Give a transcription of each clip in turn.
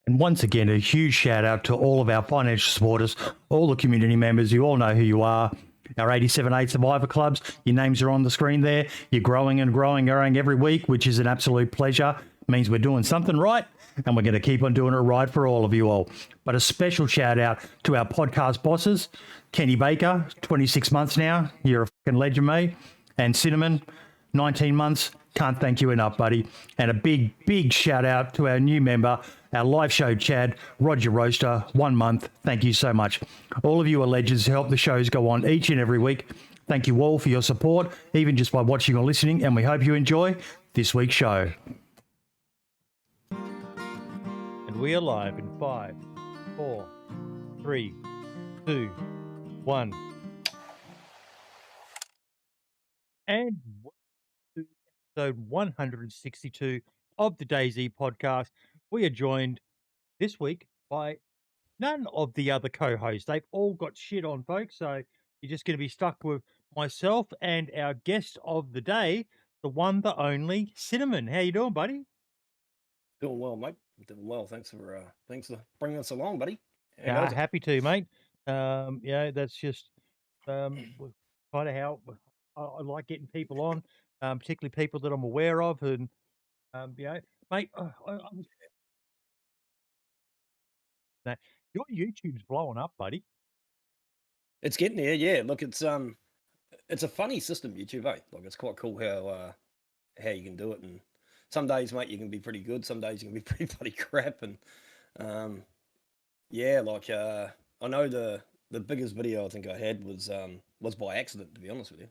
And once again, a huge shout out to all of our financial supporters, all the community members. You all know who you are. Our 87.8 Survivor Clubs, your names are on the screen there. You're growing and growing every week, which is an absolute pleasure. It means we're doing something right, and we're going to keep on doing it right for all of you all. But a special shout out to our podcast bosses, Kenny Baker, 26 months now. You're a fucking legend, mate. And Synamann, 19 months. Can't thank you enough, buddy. And a big, big shout out to our new member, our live show Chad, Roger Roaster, 1 month. Thank you so much. All of you are legends who help the shows go on each and every week. Thank you all for your support, even just by watching or listening, and we hope you enjoy this week's show. And we are live in 5, 4, 3, 2, 1. And episode 162 of the DayZ Podcast. We are joined this week by none of the other co-hosts. They've all got shit on, folks, so you're just going to be stuck with myself and our guest of the day, the one, the only, Synamann. How you doing, buddy? Doing well, mate. Doing well. Thanks for bringing us along, buddy. Happy to, mate. That's just kind of how I like getting people on, particularly people that I'm aware of, and mate, your YouTube's blowing up, buddy. It's getting there, yeah. Look, it's a funny system, YouTube, eh? Like, it's quite cool how you can do it, and some days, mate, you can be pretty good. Some days you can be pretty bloody crap, and I know the biggest video I think I had was by accident, to be honest with you,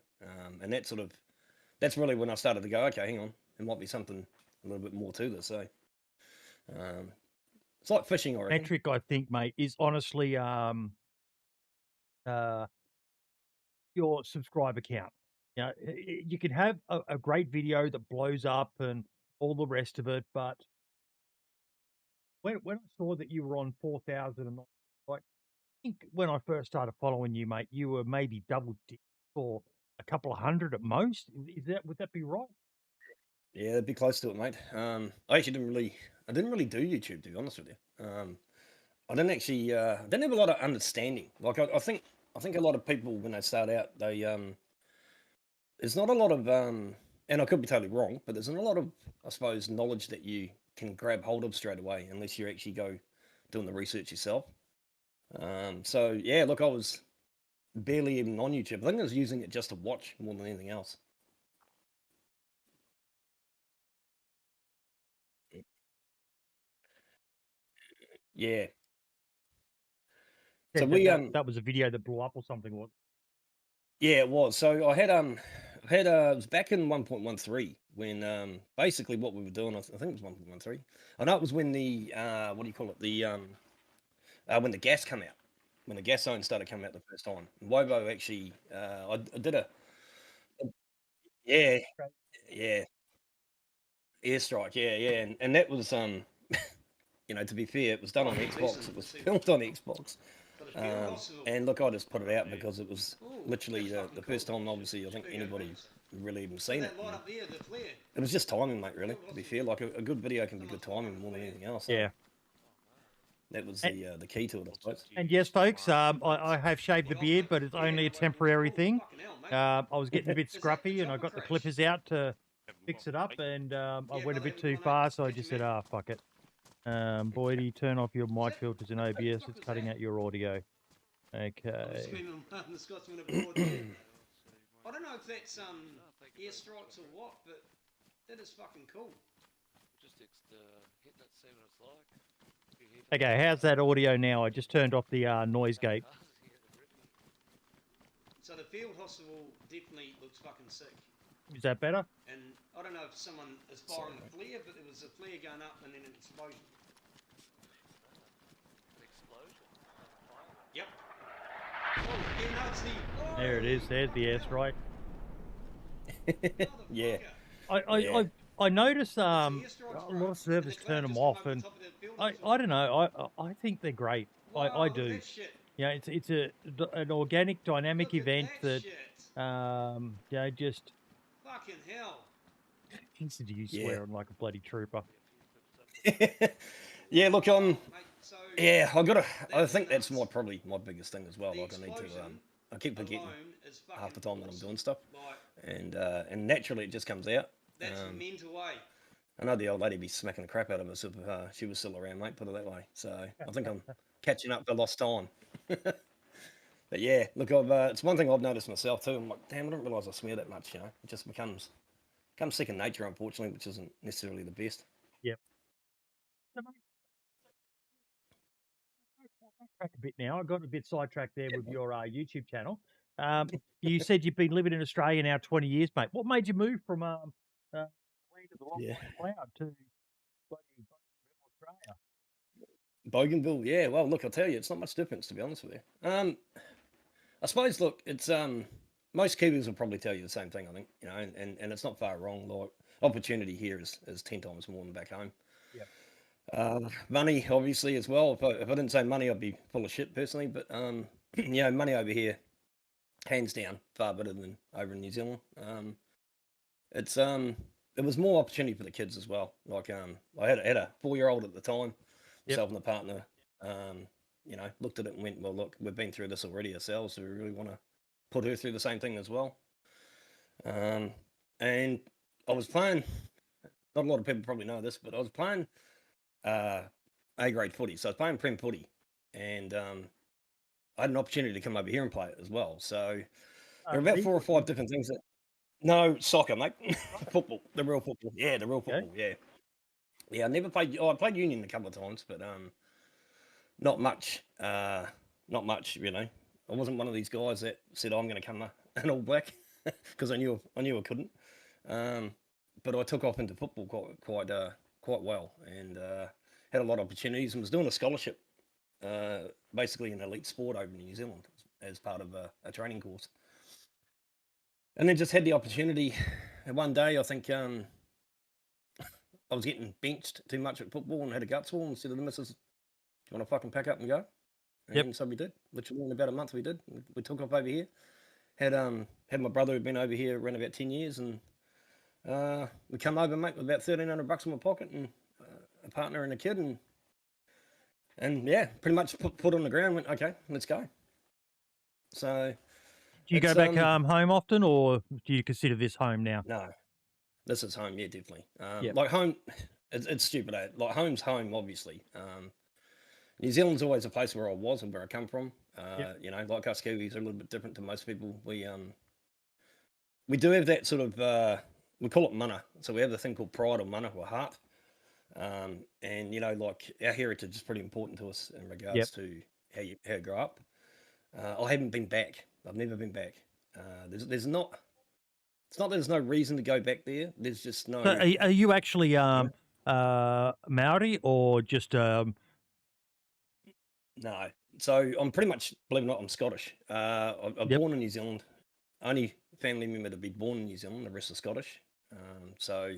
and that's really when I started to go, okay, hang on, there might be something a little bit more to this, so it's like fishing, I reckon. Metric, I think, mate, is honestly your subscriber count. You know, you can have a great video that blows up and all the rest of it, but when I saw that you were on 4,000, and like, I think when I first started following you, mate, you were maybe double digits or a couple of hundred at most. Would that be right? Yeah, it'd be close to it, mate. I actually didn't really do YouTube, to be honest with you. I didn't actually, didn't have a lot of understanding. Like, I think a lot of people when they start out, there's not a lot of, and I could be totally wrong, but there's not a lot of, I suppose, knowledge that you can grab hold of straight away unless you actually go doing the research yourself. So yeah, look, I was barely even on YouTube. I think I was using it just to watch more than anything else. Yeah. So that was a video that blew up or something, was it? Yeah, it was. So I had it was back in 1.13 when basically what we were doing. I think it was 1.13. I know it was when the what do you call it? When the gas came out, when the gas zone started coming out the first time. And Wobo actually, I did yeah, airstrike, yeah, and that was to be fair, it was done on Xbox. It was filmed on Xbox. And look, I just put it out because it was literally the first time, obviously, I think anybody really even seen it. It was just timing, mate, really, to be fair. Like, a good video can be good timing more than anything else. Yeah. That was the key to it, I suppose. And yes, folks, I have shaved the beard, but it's only a temporary thing. I was getting a bit scruffy, and I got the clippers out to fix it up, and I went a bit too far, so I just said, fuck it. Boydie, turn off your mic filters in OBS. It's cutting out your audio. Okay. I don't know if that's airstrikes or what, but that is fucking cool. Just hit that, see what it's like. Okay, how's that audio now? I just turned off the noise gate. So the field hospital definitely looks fucking sick. Is that better? And I don't know if someone is firing a flare, but there was a flare going up and then an explosion. Yep. Oh, yeah, no, it's the... There it is. There's the airstrike. Yeah. I noticed a lot of servers turn them off, and I don't know. I think they're great. I do. Yeah, it's an organic, dynamic event that just. Fucking hell. Listen to you swearing like a bloody trooper. Yeah, look, Mate, so yeah, I think that's nuts. probably my biggest thing as well. The Like, I need to, explosion I keep forgetting alone is fucking half the time that I'm awesome. doing stuff, Like, and naturally it just comes out. that's Um, mental, eh? I know the old lady be smacking the crap out of us if she was still around, mate. Put it that way. So I think I'm catching up for lost time. But yeah, look, it's one thing I've noticed myself too. I'm like, damn, I didn't realise I smear that much. You know, it just becomes second nature, unfortunately, which isn't necessarily the best. Yep. So, mate, back a bit now. I got a bit sidetracked there with your YouTube channel. You said you've been living in Australia now 20 years, mate. What made you move from land of the long Yeah, white cloud to bloody Australia? Bougainville. Yeah, well, look, I'll tell you, it's not much difference to be honest with you. I suppose, look, it's most Kiwis will probably tell you the same thing. I think, you know, and it's not far wrong. Like, opportunity here is 10 times more than back home. Yep. Money, obviously, as well. If I didn't say money, I'd be full of shit personally. But you know, money over here, hands down, far better than over in New Zealand. It's it was more opportunity for the kids as well. Like, I had a 4-year-old at the time, Yep. myself and the partner. You know, looked at it and went, well, look, we've been through this already ourselves, so we really want to put her through the same thing as well. And I was playing. Not a lot of people probably know this, but I was playing A grade footy. So I was playing Prem footy, and I had an opportunity to come over here and play it as well. So there are about League 4 or 5 footy? different things that. No, soccer, mate. Football, the real football. Yeah, the real Okay. football. Yeah, yeah. I never played. Oh, I played union a couple of times, but not much. Not much. You know, I wasn't one of these guys that said, I'm going to come an All Black because I knew I couldn't. But I took off into football quite well, and had a lot of opportunities, and was doing a scholarship, basically an elite sport over in New Zealand as part of a training course. And then just had the opportunity. And one day, I think I was getting benched too much at football and had a gut swell, and said to the missus, "Do you want to fucking pack up and go?" Yep. And so we did. Literally in about a month, we did. We took off over here. Had my brother who'd been over here around about 10 years, and we come over, mate, with about $1,300 in my pocket, and a partner and a kid, and yeah, pretty much put on the ground. Went, okay, let's go. So Do you go it's back home often, or do you consider this home now? no, this is home. Yeah, definitely. Yep. Like home, it's stupid. Like home's home, obviously. New Zealand's always a place where I was and where I come from. Yep. You know, like us Kiwis are a little bit different to most people. We do have that sort of we call it mana. So we have the thing called pride or mana or heart. And you know, like our heritage is pretty important to us in regards Yep. to how you grow up. I haven't been back. I've never been back. There's not. It's not that there's no reason to go back there. There's just no. So are you actually Maori or just No. So I'm pretty much, believe it or not, I'm Scottish. I'm Yep. born in New Zealand. Only family member to be born in New Zealand. The rest are Scottish. So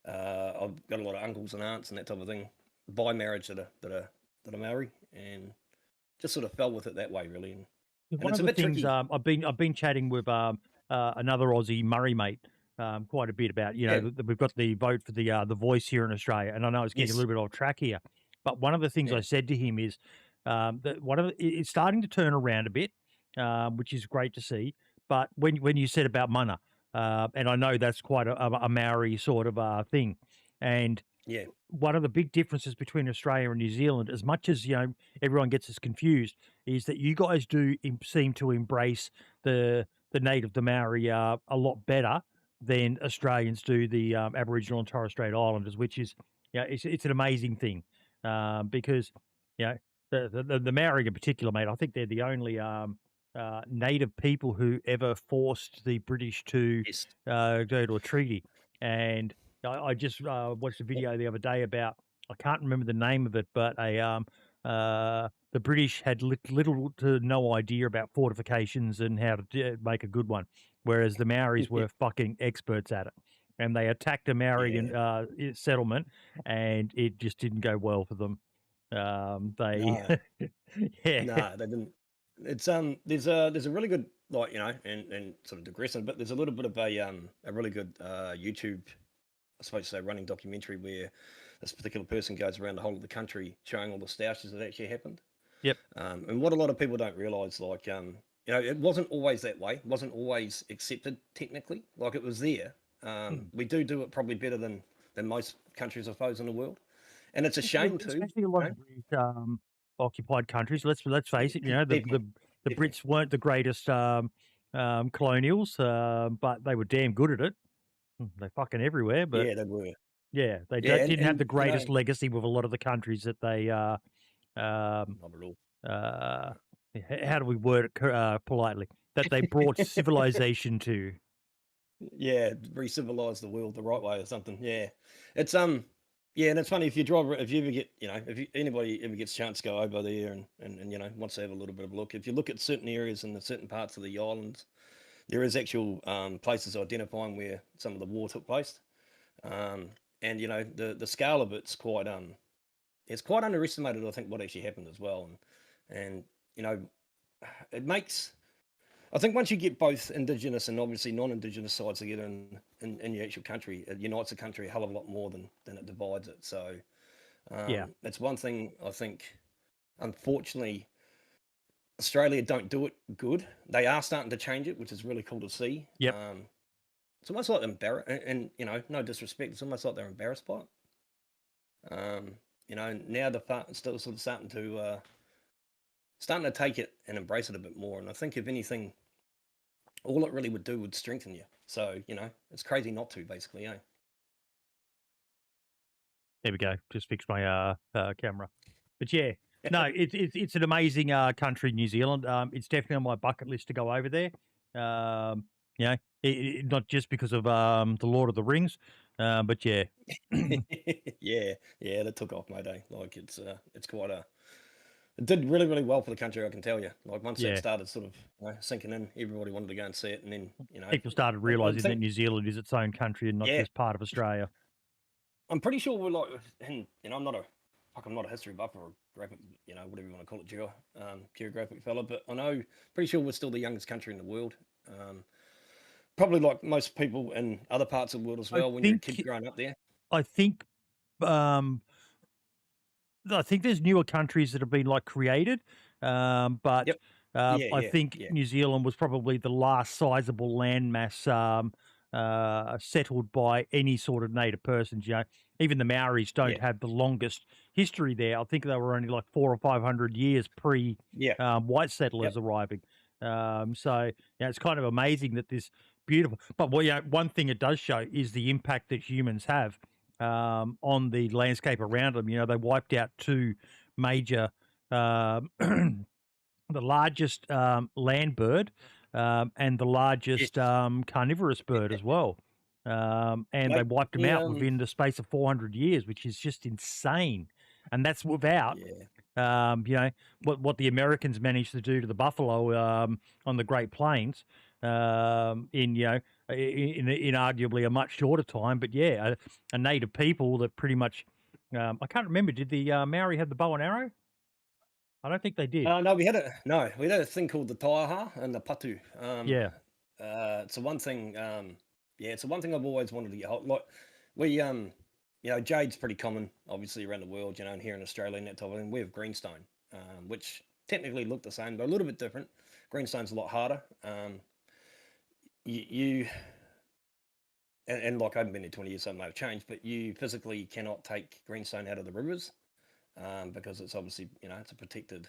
I've got a lot of uncles and aunts and that type of thing by marriage that are Maori, and just sort of fell with it that way, really. And One it's of a the bit things tricky. I've been chatting with another Aussie Murray mate quite a bit about. You know, Yeah. we've got the vote for the Voice here in Australia, and I know it's getting a Yes. little bit off track here, but one of the things I Yeah. said to him is that it's starting to turn around a bit, which is great to see. But when you said about mana, and I know that's quite a Maori sort of thing, and Yeah. one of the big differences between Australia and New Zealand, as much as everyone gets us confused, is that you guys do seem to embrace the native, the Maori, a lot better than Australians do the Aboriginal and Torres Strait Islanders, which is it's an amazing thing because you know the Maori in particular, mate. I think they're the only native people who ever forced the British to Yes. go to a treaty, and I just watched a video the other day about I can't remember the name of it, but the British had little to no idea about fortifications and how to make a good one, whereas the Maoris were fucking experts at it, and they attacked a Maori Yeah. settlement, and it just didn't go well for them. They No. yeah. No, they didn't. It's there's a really good, like, you know, and sort of digressing, but there's a little bit of a really good YouTube, I suppose, say, running documentary where this particular person goes around the whole of the country showing all the stoushes that actually happened. Yep. And what a lot of people don't realise, like, it wasn't always that way. It wasn't always accepted technically. Like, it was there. We do it probably better than most countries, I suppose, in the world. And it's a shame too. Especially a lot of British, occupied countries. Let's face it. The Definitely. Brits weren't the greatest colonials, but they were damn good at it. They're fucking everywhere, but Yeah, they were. yeah, they Yeah, didn't have the and greatest legacy with a lot of the countries that they. not at all. How do we word it politely? That they brought civilization to. Yeah, re-civilize the world the right way or something. Yeah, it's yeah, and it's funny if you ever get, anybody ever gets a chance to go over there and wants to have a little bit of a look. If you look at certain areas and the certain parts of the islands, there is actual places identifying where some of the war took place, and the scale of it's quite underestimated. I think what actually happened as well, and it makes. I think once you get both Indigenous and obviously non-Indigenous sides together in your actual country, it unites the country a hell of a lot more than it divides it. So Yeah. it's one thing I think, unfortunately, Australia don't do it good. They are starting to change it, which is really cool to see. Yep. It's almost like embarrassed, and no disrespect, it's almost like they're embarrassed by it. Now they're still sort of starting to take it and embrace it a bit more. And I think if anything, all it really would do would strengthen you. So, it's crazy not to, basically, eh? There we go. Just fixed my camera. But yeah, no, it's an amazing country, New Zealand. It's definitely on my bucket list to go over there. Not just because of the Lord of the Rings, but yeah. Yeah, that took off, mate, eh? Like, it's quite it did really, really well for the country, I can tell you. Like, once Yeah. that started sort of sinking in, everybody wanted to go and see it, and then, People started realizing that New Zealand is its own country and not Yeah. just part of Australia. I'm pretty sure we're like, and I'm not a history buff or a graphic, whatever you want to call it, geographic fella, but pretty sure we're still the youngest country in the world. Probably like most people in other parts of the world as well, when you're a kid growing up there. I think there's newer countries that have been like created, but Yep. I think yeah. New Zealand was probably the last sizable landmass settled by any sort of native persons. Even the Maoris don't Yeah. have the longest history there. I think they were only like 400 or 500 years pre Yeah. white settlers arriving. So it's kind of amazing that this beautiful. But one thing it does show is the impact that humans have on the landscape around them. They wiped out two major, the largest land bird and the largest carnivorous bird as well. And they Mate, wiped them out within the space of 400 years, which is just insane. And that's without, what the Americans managed to do to the buffalo on the Great Plains in arguably a much shorter time. But a native people that pretty much, I can't remember, did the Maori have the bow and arrow? I don't think they did. No, we had a thing called the taiaha and the patu. It's the one thing. It's the one thing I've always wanted to get hold. Like we, jade's pretty common, obviously around the world, and here in Australia and that type of thing. We have greenstone, which technically look the same, but a little bit different. Greenstone's a lot harder. And like I haven't been here 20 years, so it may have changed, but you physically cannot take greenstone out of the rivers because it's obviously, it's a protected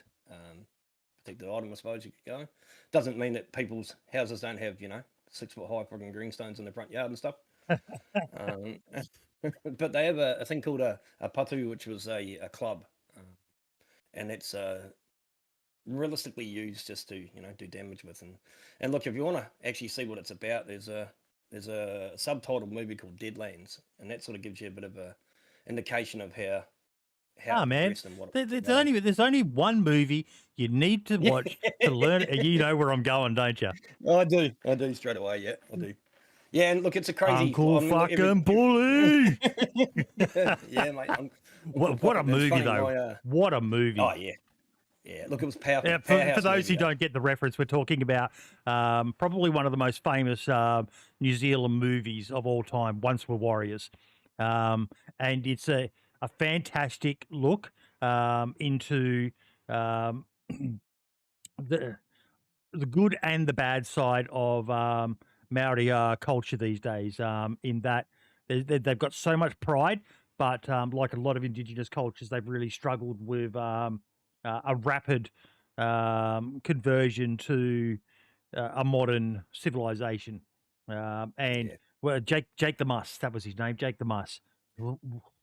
item, I suppose you could go. Doesn't mean that people's houses don't have, 6 foot high fucking greenstones in the front yard and stuff. But they have a thing called a patu, which was a club, and it's realistically used just to do damage with. And look, if you want to actually see what it's about, there's a subtitled movie called Deadlands, and that sort of gives you a bit of a indication of how man, there's only one movie you need to watch to learn. You know where I'm going, don't you? I do straight away. Yeah, I do. Yeah, and look, it's a crazy Uncle fucking bully. Yeah, mate. What a movie, though. What a movie. Oh yeah. Yeah, look, it was powerful. For those who don't get the reference, we're talking about probably one of the most famous New Zealand movies of all time, Once Were Warriors. And it's a fantastic look into um, the good and the bad side of Maori culture these days. In that they've got so much pride, but like a lot of Indigenous cultures, they've really struggled with a rapid conversion to a modern civilization. And Yeah. well, Jake the Muss, that was his name, Jake the Muss.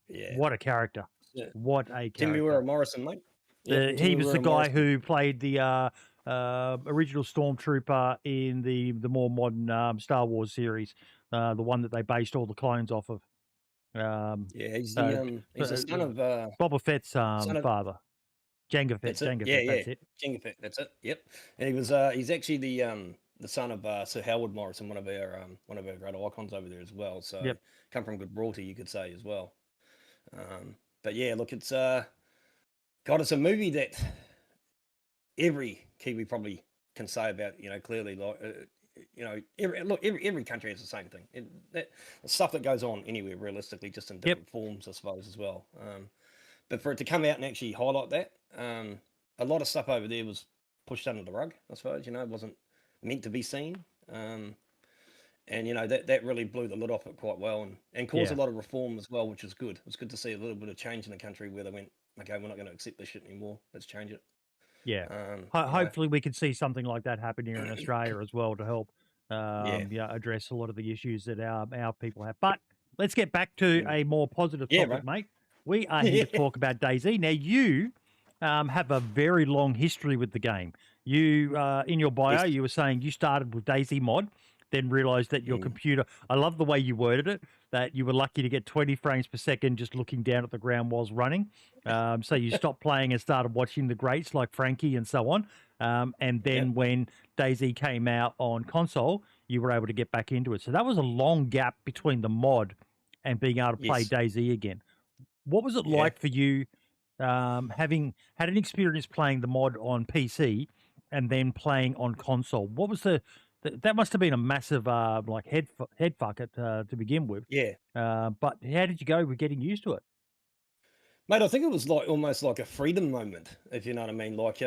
Yeah. What a character! Yeah. What a Timmy character! Morrison, mate. Yep. He Timmy was the guy Morrison. who played the original Stormtrooper in the more modern Star Wars series, the one that they based all the clones off of. Yeah, Uh, he's the son of Boba Fett's son of father, Jango Fett. that's it. Jango Yeah, Fett. yeah. That's it. Jingle Fett, that's it. Yep. And he's actually the son of Sir Howard Morrison, one of our great icons over there as well. So Yep. come from good royalty, you could say as well. But yeah, look, it's God, it's a movie that every Kiwi probably can say about, clearly, like, every country has the same thing. That stuff that goes on anywhere, realistically, just in different forms, I suppose, as well. But for it to come out and actually highlight that, a lot of stuff over there was pushed under the rug, I suppose. It wasn't meant to be seen. And that really blew the lid off it quite well, and caused a lot of reform as well, which is good. It's good to see a little bit of change in the country where they went, okay, we're not going to accept this shit anymore. Let's change it. Yeah. You know, Hopefully, we can see something like that happen here in Australia as well to help, Yeah. address a lot of the issues that our people have. But let's get back to a more positive Yeah, topic, right. mate. We are here to talk about DayZ. Now, you have a very long history with the game. You, in your bio, Yes. you were saying you started with DayZ Mod, then realized that your computer. I love the way you worded it. That you were lucky to get 20 frames per second just looking down at the ground whilst running. So you stopped playing and started watching the greats like Frankie and so on. And then Yep. when DayZ came out on console, you were able to get back into it. So that was a long gap between the mod and being able to play Yes. DayZ again. What was it Yeah. like for you, having had an experience playing the mod on PC and then playing on console? What was that must have been a massive like head fuck it to begin with. Yeah. But how did you go with getting used to it? Mate, I think it was like almost like a freedom moment, if you know what I mean. Like,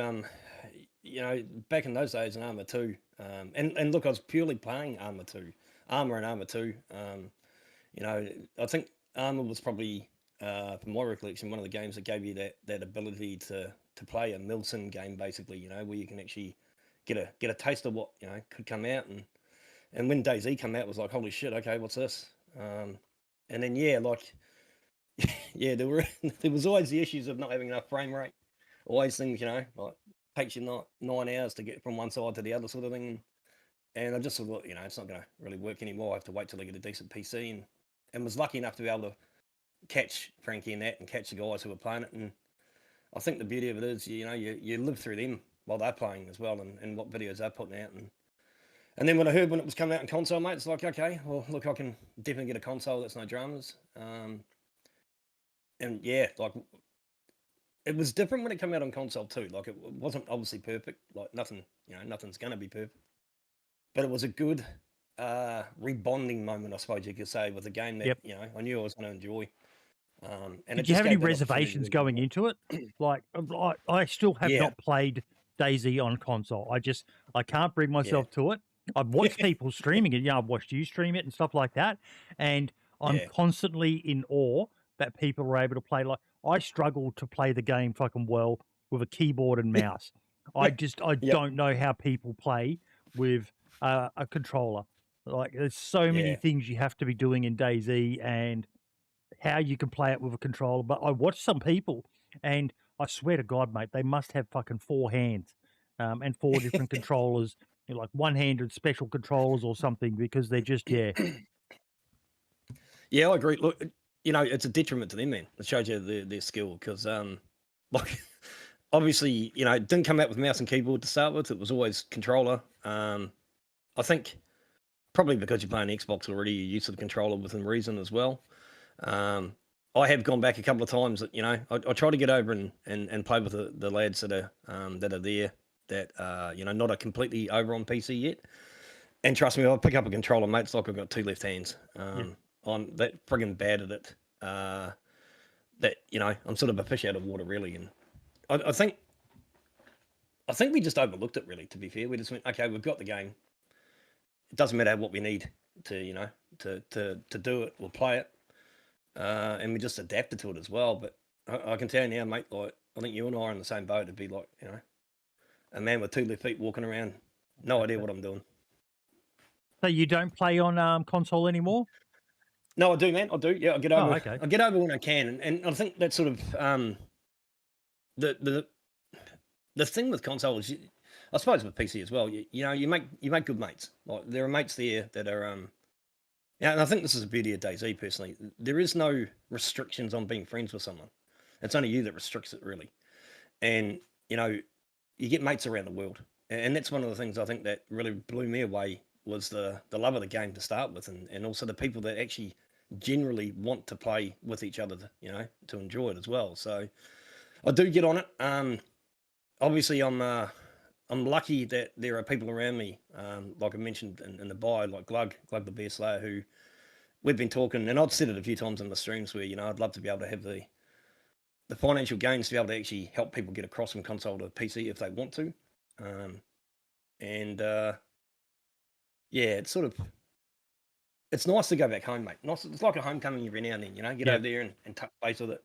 back in those days in Arma 2, and look, I was purely playing Arma 2, Arma and Arma 2. I think Arma was probably, from my recollection, one of the games that gave you that ability to play a Milsim game, basically. Where you can actually get a taste of what could come out, and when DayZ came out, it was like, holy shit, okay, what's this? And then there was always the issues of not having enough frame rate. Always things, like takes you 9 hours to get from one side to the other sort of thing. And I just thought, it's not going to really work anymore. I have to wait till I get a decent PC, and was lucky enough to be able to catch Frankie and that and catch the guys who were playing it. And I think the beauty of it is, you live through them while they're playing as well, and what videos they're putting out. And then when I heard when it was coming out in console, mate, it's like, okay, well, look, I can definitely get a console that's no dramas. And yeah, like, it was different when it came out on console too. Like, it wasn't obviously perfect. Like, nothing's going to be perfect. But it was a good rebonding moment, I suppose you could say, with a game that, I knew I was going to enjoy. And Did you have any reservations going into it? Like, I still have not played DayZ on console. I can't bring myself to it. I've watched people streaming it. I've watched you stream it and stuff like that. And I'm constantly in awe that people are able to play. Like, I struggle to play the game fucking well with a keyboard and mouse. I don't know how people play with a controller. Like, there's so many things you have to be doing in DayZ and how you can play it with a controller. But I watch some people, and I swear to God, mate, they must have fucking 4 hands and 4 different controllers, like one-handed special controllers or something, because they're just Yeah, I agree. Look, it's a detriment to them, man. It shows you their skill because, like, obviously, it didn't come out with mouse and keyboard to start with. It was always controller. I think probably because you're playing Xbox already, you're used to the controller within reason as well. I have gone back a couple of times that, I try to get over and play with the lads that are there that not a completely over on PC yet. And trust me, I'll pick up a controller, mate. It's like I've got 2 left hands. I'm that friggin' bad at it. that I'm sort of a fish out of water really, and I think we just overlooked it really. To be fair, we just went, okay, we've got the game. It doesn't matter what we need to to do it. We'll play it, and we just adapted to it as well. But I can tell you now, mate. Like I think you and I are in the same boat. It'd be like a man with 2 left feet walking around, no idea what I'm doing. So you don't play on console anymore? No, I do, man. I do. Yeah, I get over. okay. I get over when I can, and I think that's sort of the thing with console is, I suppose with PC as well. You make good mates. Like there are mates there that are yeah, and I think this is the beauty of DayZ personally. There is no restrictions on being friends with someone. It's only you that restricts it really, and you get mates around the world, and that's one of the things I think that really blew me away was the love of the game to start with, and also the people that actually generally want to play with each other, to enjoy it as well. So I do get on it. Obviously, I'm lucky that there are people around me, like I mentioned in the bio, like Glug the Bear Slayer, who we've been talking, and I've said it a few times in the streams where I'd love to be able to have the financial gains to be able to actually help people get across from console to PC if they want to, and yeah, it's nice to go back home, mate. It's like a homecoming every now and then, get over there and touch base with it,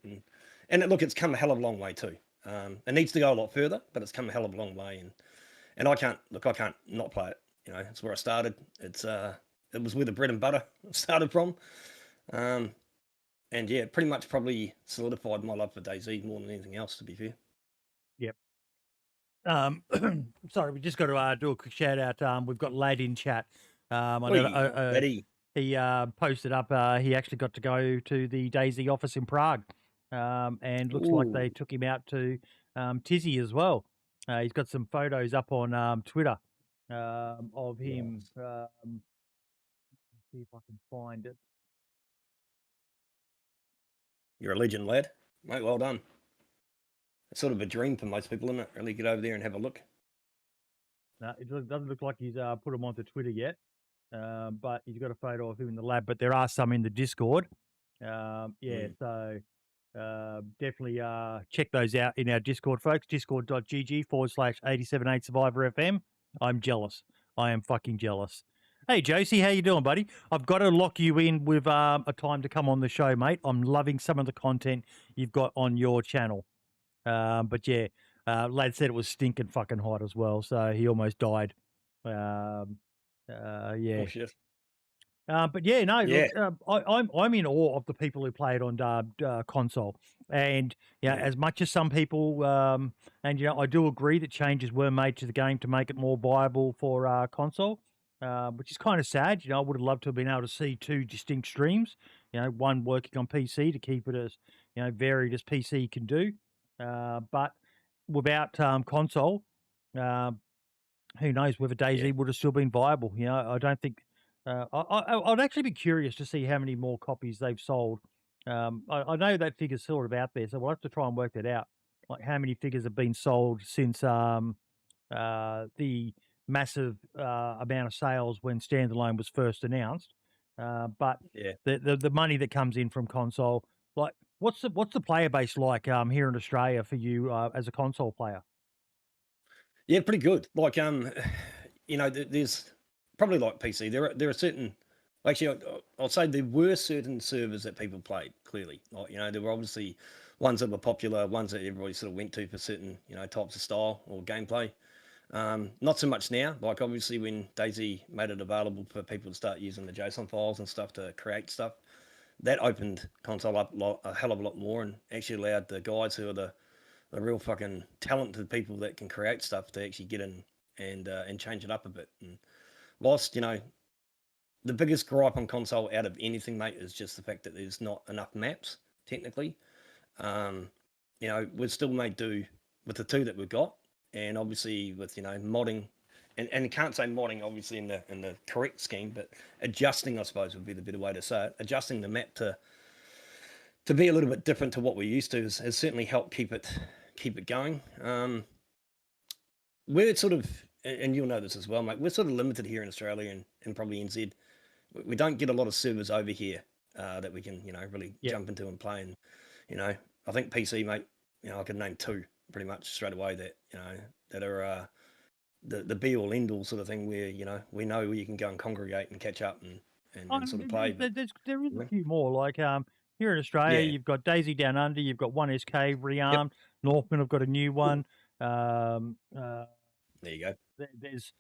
and look, it's come a hell of a long way too. It needs to go a lot further, but it's come a hell of a long way, and I can't not play it. It's where I started. It was where the bread and butter started from, and yeah, pretty much probably solidified my love for DayZ more than anything else, to be fair. Yep. Sorry, we just got to do a quick shout out. We've got Lad in chat. I know, Eddie. he posted up. He actually got to go to the DayZ office in Prague, and looks like they took him out to Tizzy as well. He's got some photos up on Twitter of him. See if I can find it. You're a legend, lad. Mate, well done. It's sort of a dream for most people, isn't it? Really get over there and have a look. No, it doesn't look like he's put him onto Twitter yet, but he's got a photo of him in the lab. But there are some in the Discord. So definitely check those out in our Discord, folks. Discord.gg/878SurvivorFM. I'm jealous. I am fucking jealous. Hey, Josie, how you doing, buddy? I've got to lock you in with a time to come on the show, mate. I'm loving some of the content you've got on your channel. But yeah, lad said it was stinking fucking hot as well, so he almost died. Yeah. Oh, shit. But yeah, no, Yeah. look, I'm in awe of the people who play it on console, and as much as some people, and I do agree that changes were made to the game to make it more viable for console, which is kind of sad. I would have loved to have been able to see 2 distinct streams. One working on PC to keep it as varied as PC can do, but without console. Who knows whether DayZ would have still been viable? I don't think. I'd actually be curious to see how many more copies they've sold. I know that figure's sort of out there, so we'll have to try and work that out. Like how many figures have been sold since the massive amount of sales when standalone was first announced. But the money that comes in from console, like what's the player base like here in Australia for you as a console player? Yeah, pretty good. Like, there's probably like PC. There are certain. Actually, I'll say there were certain servers that people played. Clearly, like there were obviously ones that were popular, ones that everybody sort of went to for certain types of style or gameplay. Not so much now. Like obviously, when DayZ made it available for people to start using the JSON files and stuff to create stuff, that opened console up a hell of a lot more and actually allowed the guys who are the real fucking talented people that can create stuff to actually get in and change it up a bit. And whilst the biggest gripe on console out of anything, mate, is just the fact that there's not enough maps technically. We've still made do with the 2 that we've got, and obviously with modding, and you can't say modding obviously in the correct scheme, but adjusting, I suppose, would be the better way to say it. Adjusting the map to be a little bit different to what we're used to has certainly helped keep it going. We're sort of, and you'll know this as well, mate, we're sort of limited here in Australia and probably NZ. We don't get a lot of servers over here that we can, really jump into and play. And, I think PC, mate, I could name 2 pretty much straight away that are the be all end all sort of thing where, we know where you can go and congregate and catch up and sort of play. But, There is a yeah. few more. Like here in Australia, Yeah. you've got DayZ Down Under, you've got 1SK rearmed. Northman have got a new one. There you go. There's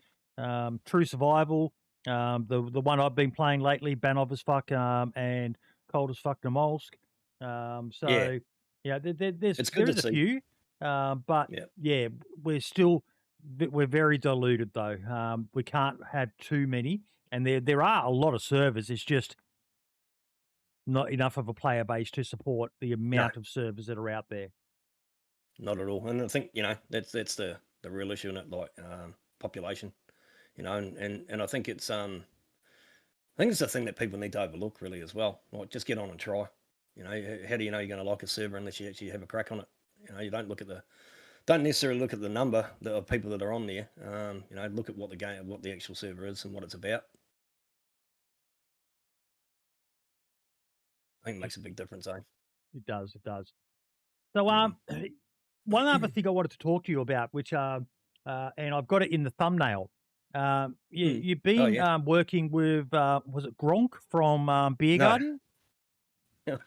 True Survival. The one I've been playing lately, Banov as fuck, and Cold as fuck Namolsk. Yeah. So yeah, It's good there to is a see. few, but Yeah. yeah, we're very diluted though. We can't have too many, and there are a lot of servers. It's just not enough of a player base to support the No, amount of servers that are out there. not at all. And I think, that's the real issue in it, like population, and I think it's the thing that people need to overlook really as well. Like, just get on and try. How do you know you're going to like a server unless you actually have a crack on it? You don't necessarily look at the number of people that are on there. Look at what the actual server is and what it's about. I think it makes a big difference, eh? It does. So one other thing I wanted to talk to you about, which and I've got it in the thumbnail. You've been yeah. working with was it Gronk from Beer No. Garden?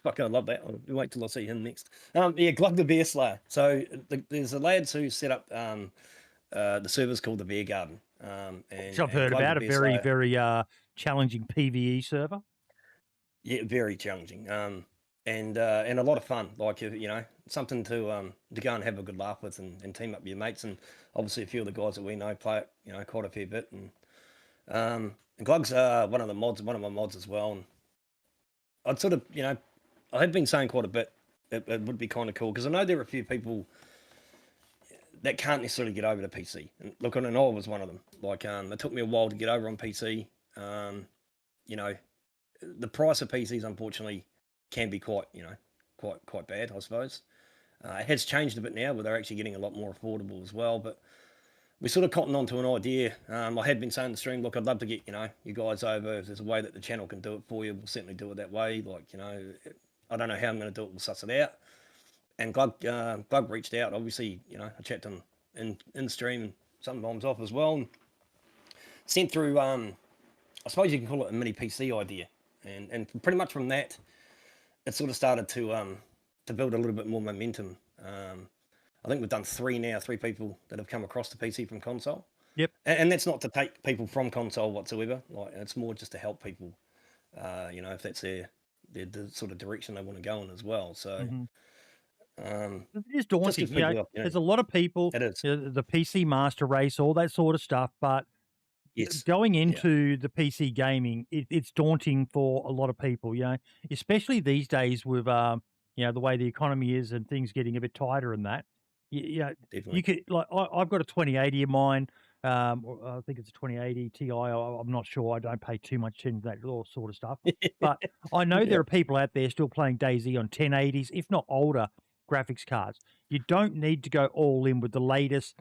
Fucking, I love that. I'll wait till I see him next. Glug the Beer Slayer. So there's the lads who set up the servers called the Beer Garden. And Which I've heard Glug the about, a Beer very, Slayer, very challenging PvE server. yeah, very challenging. And a lot of fun. Like, something to go and have a good laugh with and team up with your mates. And obviously a few of the guys that we know play it, quite a fair bit. And Glug's one of my mods as well. And I'd sort of, I had been saying quite a bit. It would be kind of cool because I know there are a few people that can't necessarily get over to PC. And look, and I was one of them. Like, it took me a while to get over on PC. The price of PCs, unfortunately, can be quite bad, I suppose. It has changed a bit now, where they're actually getting a lot more affordable as well. But we sort of cottoned on to an idea. I had been saying in the stream, look, I'd love to get, you guys over. If there's a way that the channel can do it for you, we'll certainly do it that way. Like, I don't know how I'm going to do it. We'll suss it out. And Glug reached out. Obviously, I checked him in stream and sometimes off as well. And sent through, I suppose you can call it a mini PC idea. And pretty much from that, it sort of started to build a little bit more momentum. I think we've done 3 people that have come across the PC from console. Yep. And that's not to take people from console whatsoever. Like, it's more just to help people, if that's the sort of direction they want to go in as well. So it is daunting. gives people There's a lot of people, it is. the PC master race, all that sort of stuff, but Yes. going into the PC gaming, it's daunting for a lot of people, especially these days with, the way the economy is and things getting a bit tighter and that. You Definitely. could, like, I've got a 2080 in mine. Or I think it's a 2080 Ti. I'm not sure. I don't pay too much attention to that all sort of stuff. But I know there are people out there still playing DayZ on 1080s, if not older graphics cards. You don't need to go all in with the latest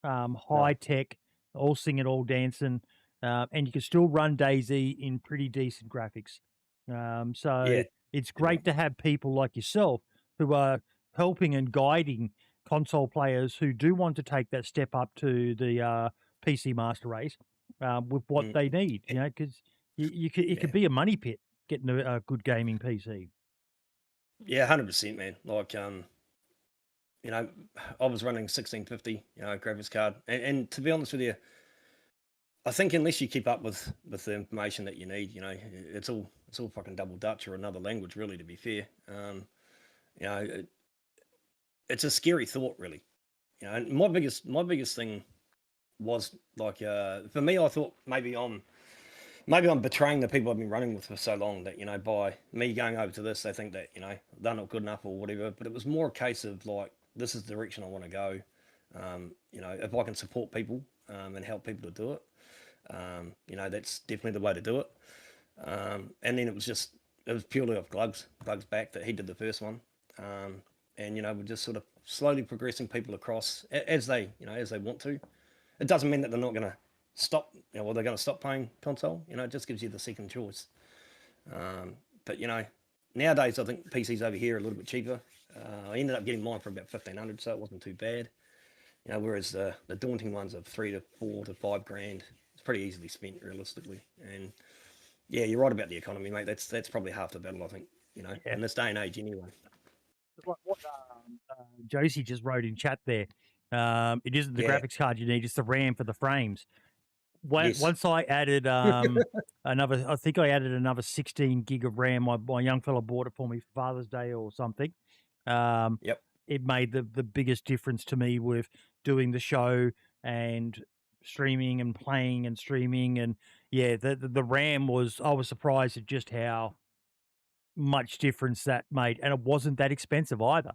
high tech, all singing, all dancing, and you can still run DayZ in pretty decent graphics. So it's great to have people like yourself who are helping and guiding console players who do want to take that step up to the PC master race with what they need, because it could be a money pit getting a good gaming PC. Yeah, 100%, man. Like, I was running 1650, graphics card, and to be honest with you, I think unless you keep up with the information that you need, it's all fucking double Dutch or another language, really. To be fair, it's a scary thought, really. And my biggest thing was like, for me, I thought maybe I'm betraying the people I've been running with for so long that, by me going over to this, they think that, they're not good enough or whatever. But it was more a case of like, this is the direction I want to go. If I can support people and help people to do it, that's definitely the way to do it. And then it was purely off Glug's back that he did the first one. And we're just sort of slowly progressing people across as they want to. It doesn't mean that they're not going to stop, they're going to stop playing console. It just gives you the second choice. But nowadays I think PCs over here are a little bit cheaper. I ended up getting mine for about 1,500, so it wasn't too bad. Whereas the daunting ones of 3 to 4 to 5 grand, it's pretty easily spent realistically. And yeah, you're right about the economy, mate. That's probably half the battle, I think. In this day and age, anyway. What Josie just wrote in chat there. It isn't the graphics card you need; it's the RAM for the frames. Yes. Once I added another, I think I added another 16 gig of RAM. My young fella bought it for me for Father's Day or something. Yep. It made the biggest difference to me with doing the show and streaming and playing and streaming. And yeah, the RAM was, I was surprised at just how much difference that made. And it wasn't that expensive either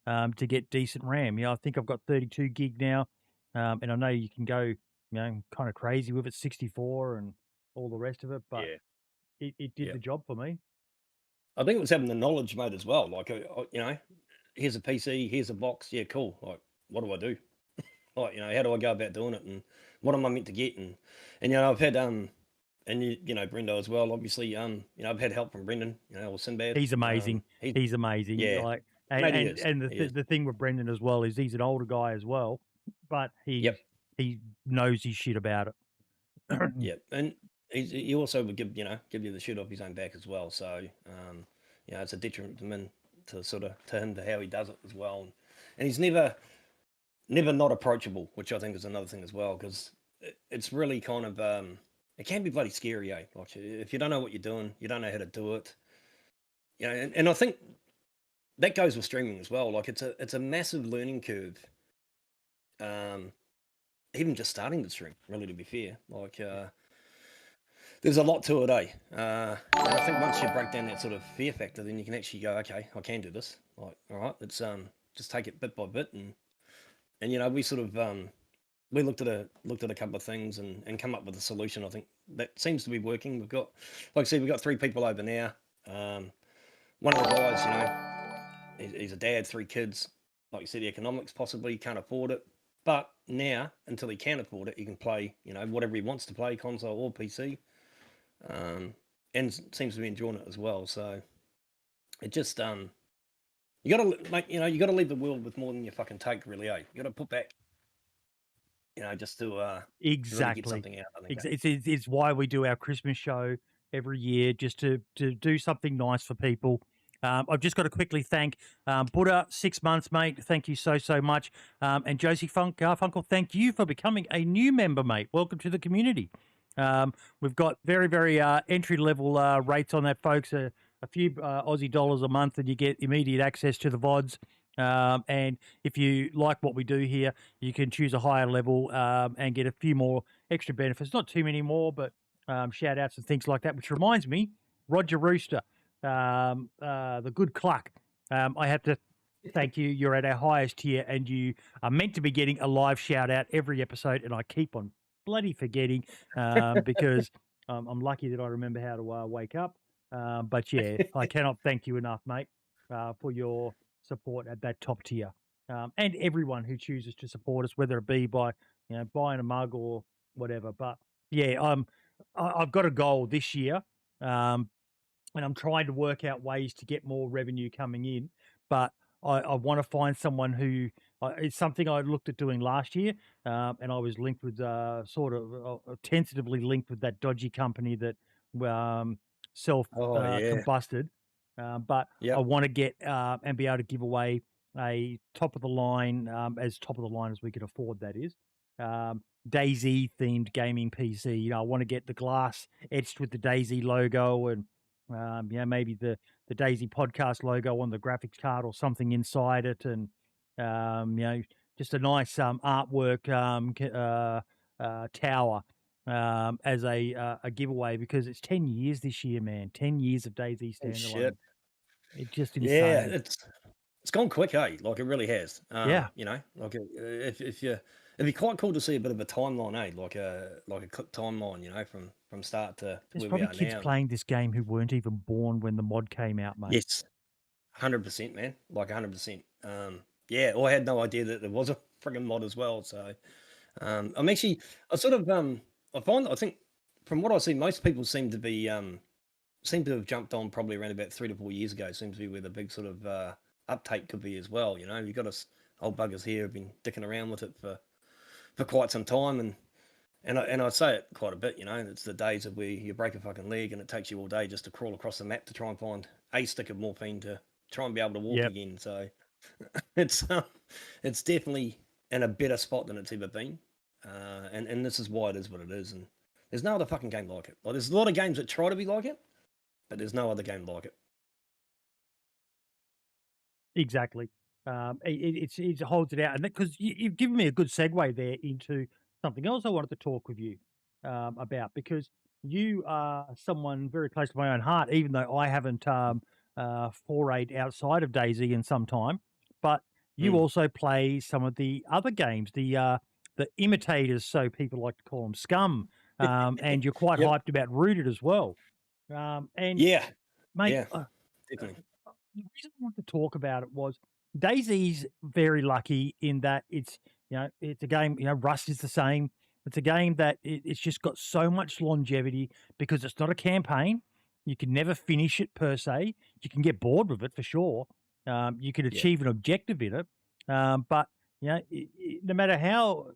to get decent RAM. I think I've got 32 gig now. And I know you can go, kind of crazy with it, 64 and all the rest of it, but it did the job for me. I think it was having the knowledge, mate, as well. Like, here's a PC, here's a box. Yeah, cool. Like, what do I do? Like, how do I go about doing it? And what am I meant to get? And I've had, and Brendo as well, obviously, I've had help from Brendan, or Sinbad. He's amazing. He's amazing. Yeah. Like, Mate, he is. and He is. the thing with Brendan as well is he's an older guy as well, but he knows his shit about it. Yep. And he also would give you the shit off his own back as well. So, it's a detriment to him to how he does it as well. And he's never not approachable, which I think is another thing as well, because it's really kind of it can be bloody scary, eh? Like, if you don't know what you're doing, you don't know how to do it. And I think that goes with streaming as well. Like, it's a massive learning curve. Even just starting to stream, really, to be fair. Like, there's a lot to it, eh? And I think once you break down that sort of fear factor, then you can actually go, okay, I can do this. Like, all right, let's just take it bit by bit, and we sort of we looked at a couple of things and come up with a solution. I think that seems to be working. We've got, like I said, we've got 3 people over now. One of the guys, he's a dad, 3 kids. Like you said, the economics possibly can't afford it. But now, until he can afford it, he can play, whatever he wants to play, console or PC, and seems to be enjoying it as well. So it just, you got to leave the world with more than you fucking take, really. You got to put back, just to exactly really get something out. I think it's why we do our Christmas show every year, just to do something nice for people. I've just got to quickly thank Buddha, 6 months, mate. Thank you so much. And Josie Garfunkel, thank you for becoming a new member, mate. Welcome to the community. We've got very, very entry-level rates on that, folks. A few Aussie dollars a month, and you get immediate access to the VODs. And if you like what we do here, you can choose a higher level and get a few more extra benefits. Not too many more, but shout-outs and things like that, which reminds me, Roger Rooster, the good Cluck. I have to thank you. You're at our highest tier, and you are meant to be getting a live shout out every episode, and I keep on bloody forgetting because I'm lucky that I remember how to wake up. But yeah, I cannot thank you enough, mate, for your support at that top tier, and everyone who chooses to support us, whether it be by buying a mug or whatever. But yeah, I've got a goal this year. And I'm trying to work out ways to get more revenue coming in, but I want to find someone who it's something I looked at doing last year, and I was linked with tentatively linked with that dodgy company that combusted. But I want to get and be able to give away a top of the line as we can afford. That is. DayZ themed gaming PC. I want to get the glass etched with the DayZ logo and maybe the DayZ Podcast logo on the graphics card or something inside it, and just a nice artwork tower as a giveaway, because it's 10 years this year, man. 10 years of DayZ standalone. Shit. It's just insane. Yeah, it's gone quick, hey? Like, it really has. Yeah. Like, it'd be quite cool to see a bit of a timeline, eh? Like a clip timeline, from start to There's where we probably are kids now. playing this game who weren't even born when the mod came out, mate. Yes, 100%, man. Like 100%. Yeah, or I had no idea that there was a friggin' mod as well. So, I'm actually, I think from what I see, most people seem to have jumped on probably around about 3 to 4 years ago. Seems to be where the big sort of uptake could be as well. You've got us old buggers here have been dicking around with it for quite some time, and I say it quite a bit. It's the days of where you break a fucking leg and it takes you all day just to crawl across the map to try and find a stick of morphine to try and be able to walk Yep. again. So it's definitely in a better spot than it's ever been, and this is why it is what it is. And there's no other fucking game like it. Like, there's a lot of games that try to be like it, but there's no other game like it. Exactly. It holds it out, and because you've given me a good segue there into something else I wanted to talk with you about, because you are someone very close to my own heart, even though I haven't forayed outside of DayZ in some time. But you Mm. also play some of the other games, the imitators, so people like to call them, Scum, and you're quite Yep. hyped about Rooted as well. And Yeah. mate, Yeah. Definitely. the reason I wanted to talk about it was DayZ's very lucky in that it's a game. Rust is the same. It's a game that it's just got so much longevity because it's not a campaign. You can never finish it per se. You can get bored with it for sure. You can Yeah. achieve an objective in it, but no matter how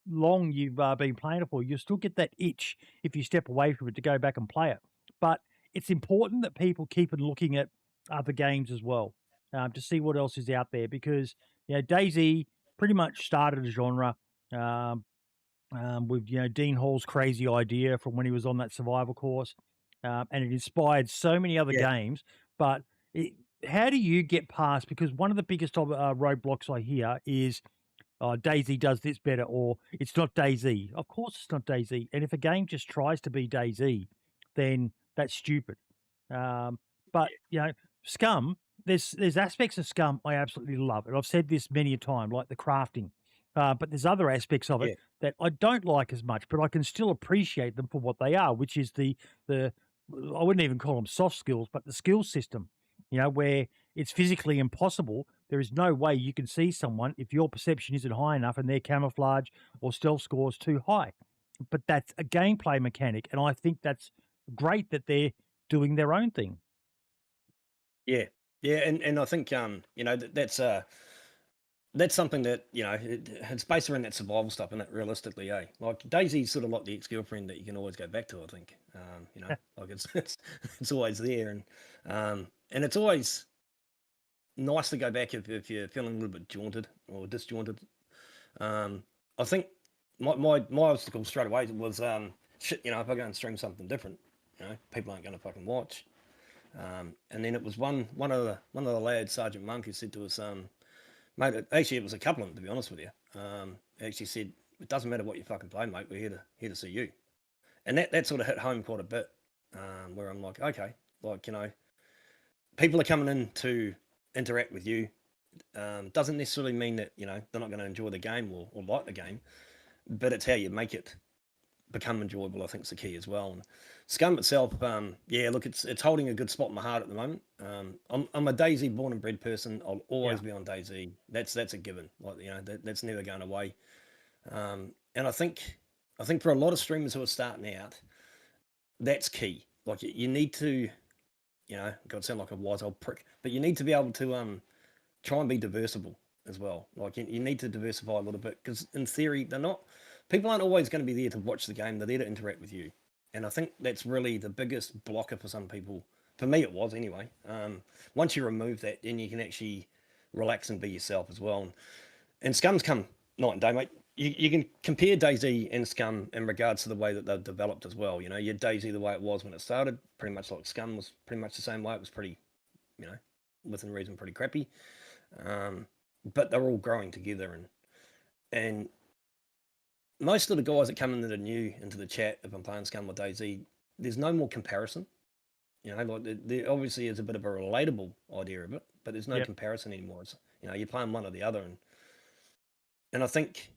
long you've been playing it for, you'll still get that itch if you step away from it to go back and play it. But it's important that people keep on looking at other games as well to see what else is out there, because DayZ pretty much started a genre um, with Dean Hall's crazy idea from when he was on that survival course, and it inspired so many other Yeah. games. But how do you get past? Because one of the biggest roadblocks I hear is DayZ does this better, or it's not DayZ. Of course, it's not DayZ. And if a game just tries to be DayZ, then that's stupid. But Scum. There's aspects of Scum I absolutely love, and I've said this many a time, like the crafting. But there's other aspects of it Yeah. that I don't like as much, but I can still appreciate them for what they are, which is the I wouldn't even call them soft skills, but the skill system. Where it's physically impossible. There is no way you can see someone if your perception isn't high enough and their camouflage or stealth score is too high. But that's a gameplay mechanic, and I think that's great that they're doing their own thing. Yeah. Yeah. And I think that's something that it's based around that survival stuff, and that realistically, like Daisy's sort of like the ex-girlfriend that you can always go back to. I think, like it's always there, and it's always nice to go back if you're feeling a little bit jaunted or disjointed. I think my obstacle straight away was shit. If I go and stream something different, people aren't going to fucking watch. And then it was one of the lads, Sergeant Monk, who said to us, mate, actually it was a couple of them, to be honest with you. Actually said, it doesn't matter what you fucking play, mate. We're here to see you. And that sort of hit home quite a bit. Where I'm like, okay, like people are coming in to interact with you. Doesn't necessarily mean that they're not going to enjoy the game or like the game, but it's how you make it become enjoyable. I think is the key as well. And Scum itself, look, it's holding a good spot in my heart at the moment. I'm a DayZ born and bred person. I'll always be on DayZ. That's a given. Like that's never going away. And I think for a lot of streamers who are starting out, that's key. Like you need to, God, sound like a wise old prick, but you need to be able to try and be diversible as well. Like you need to diversify a little bit, because in theory people aren't always going to be there to watch the game. They're there to interact with you. And I think that's really the biggest blocker for some people. For me, it was anyway. Once you remove that, then you can actually relax and be yourself as well. And Scum's come night and day, mate. You can compare DayZ and Scum in regards to the way that they've developed as well. You had DayZ the way it was when it started, pretty much like Scum was pretty much the same way. It was pretty, within reason, pretty crappy. But they're all growing together, and most of the guys that come in that are new into the chat, if I'm playing Scum or DayZ, there's no more comparison. Like there obviously is a bit of a relatable idea of it, but there's no comparison anymore. It's you're playing one or the other, and I think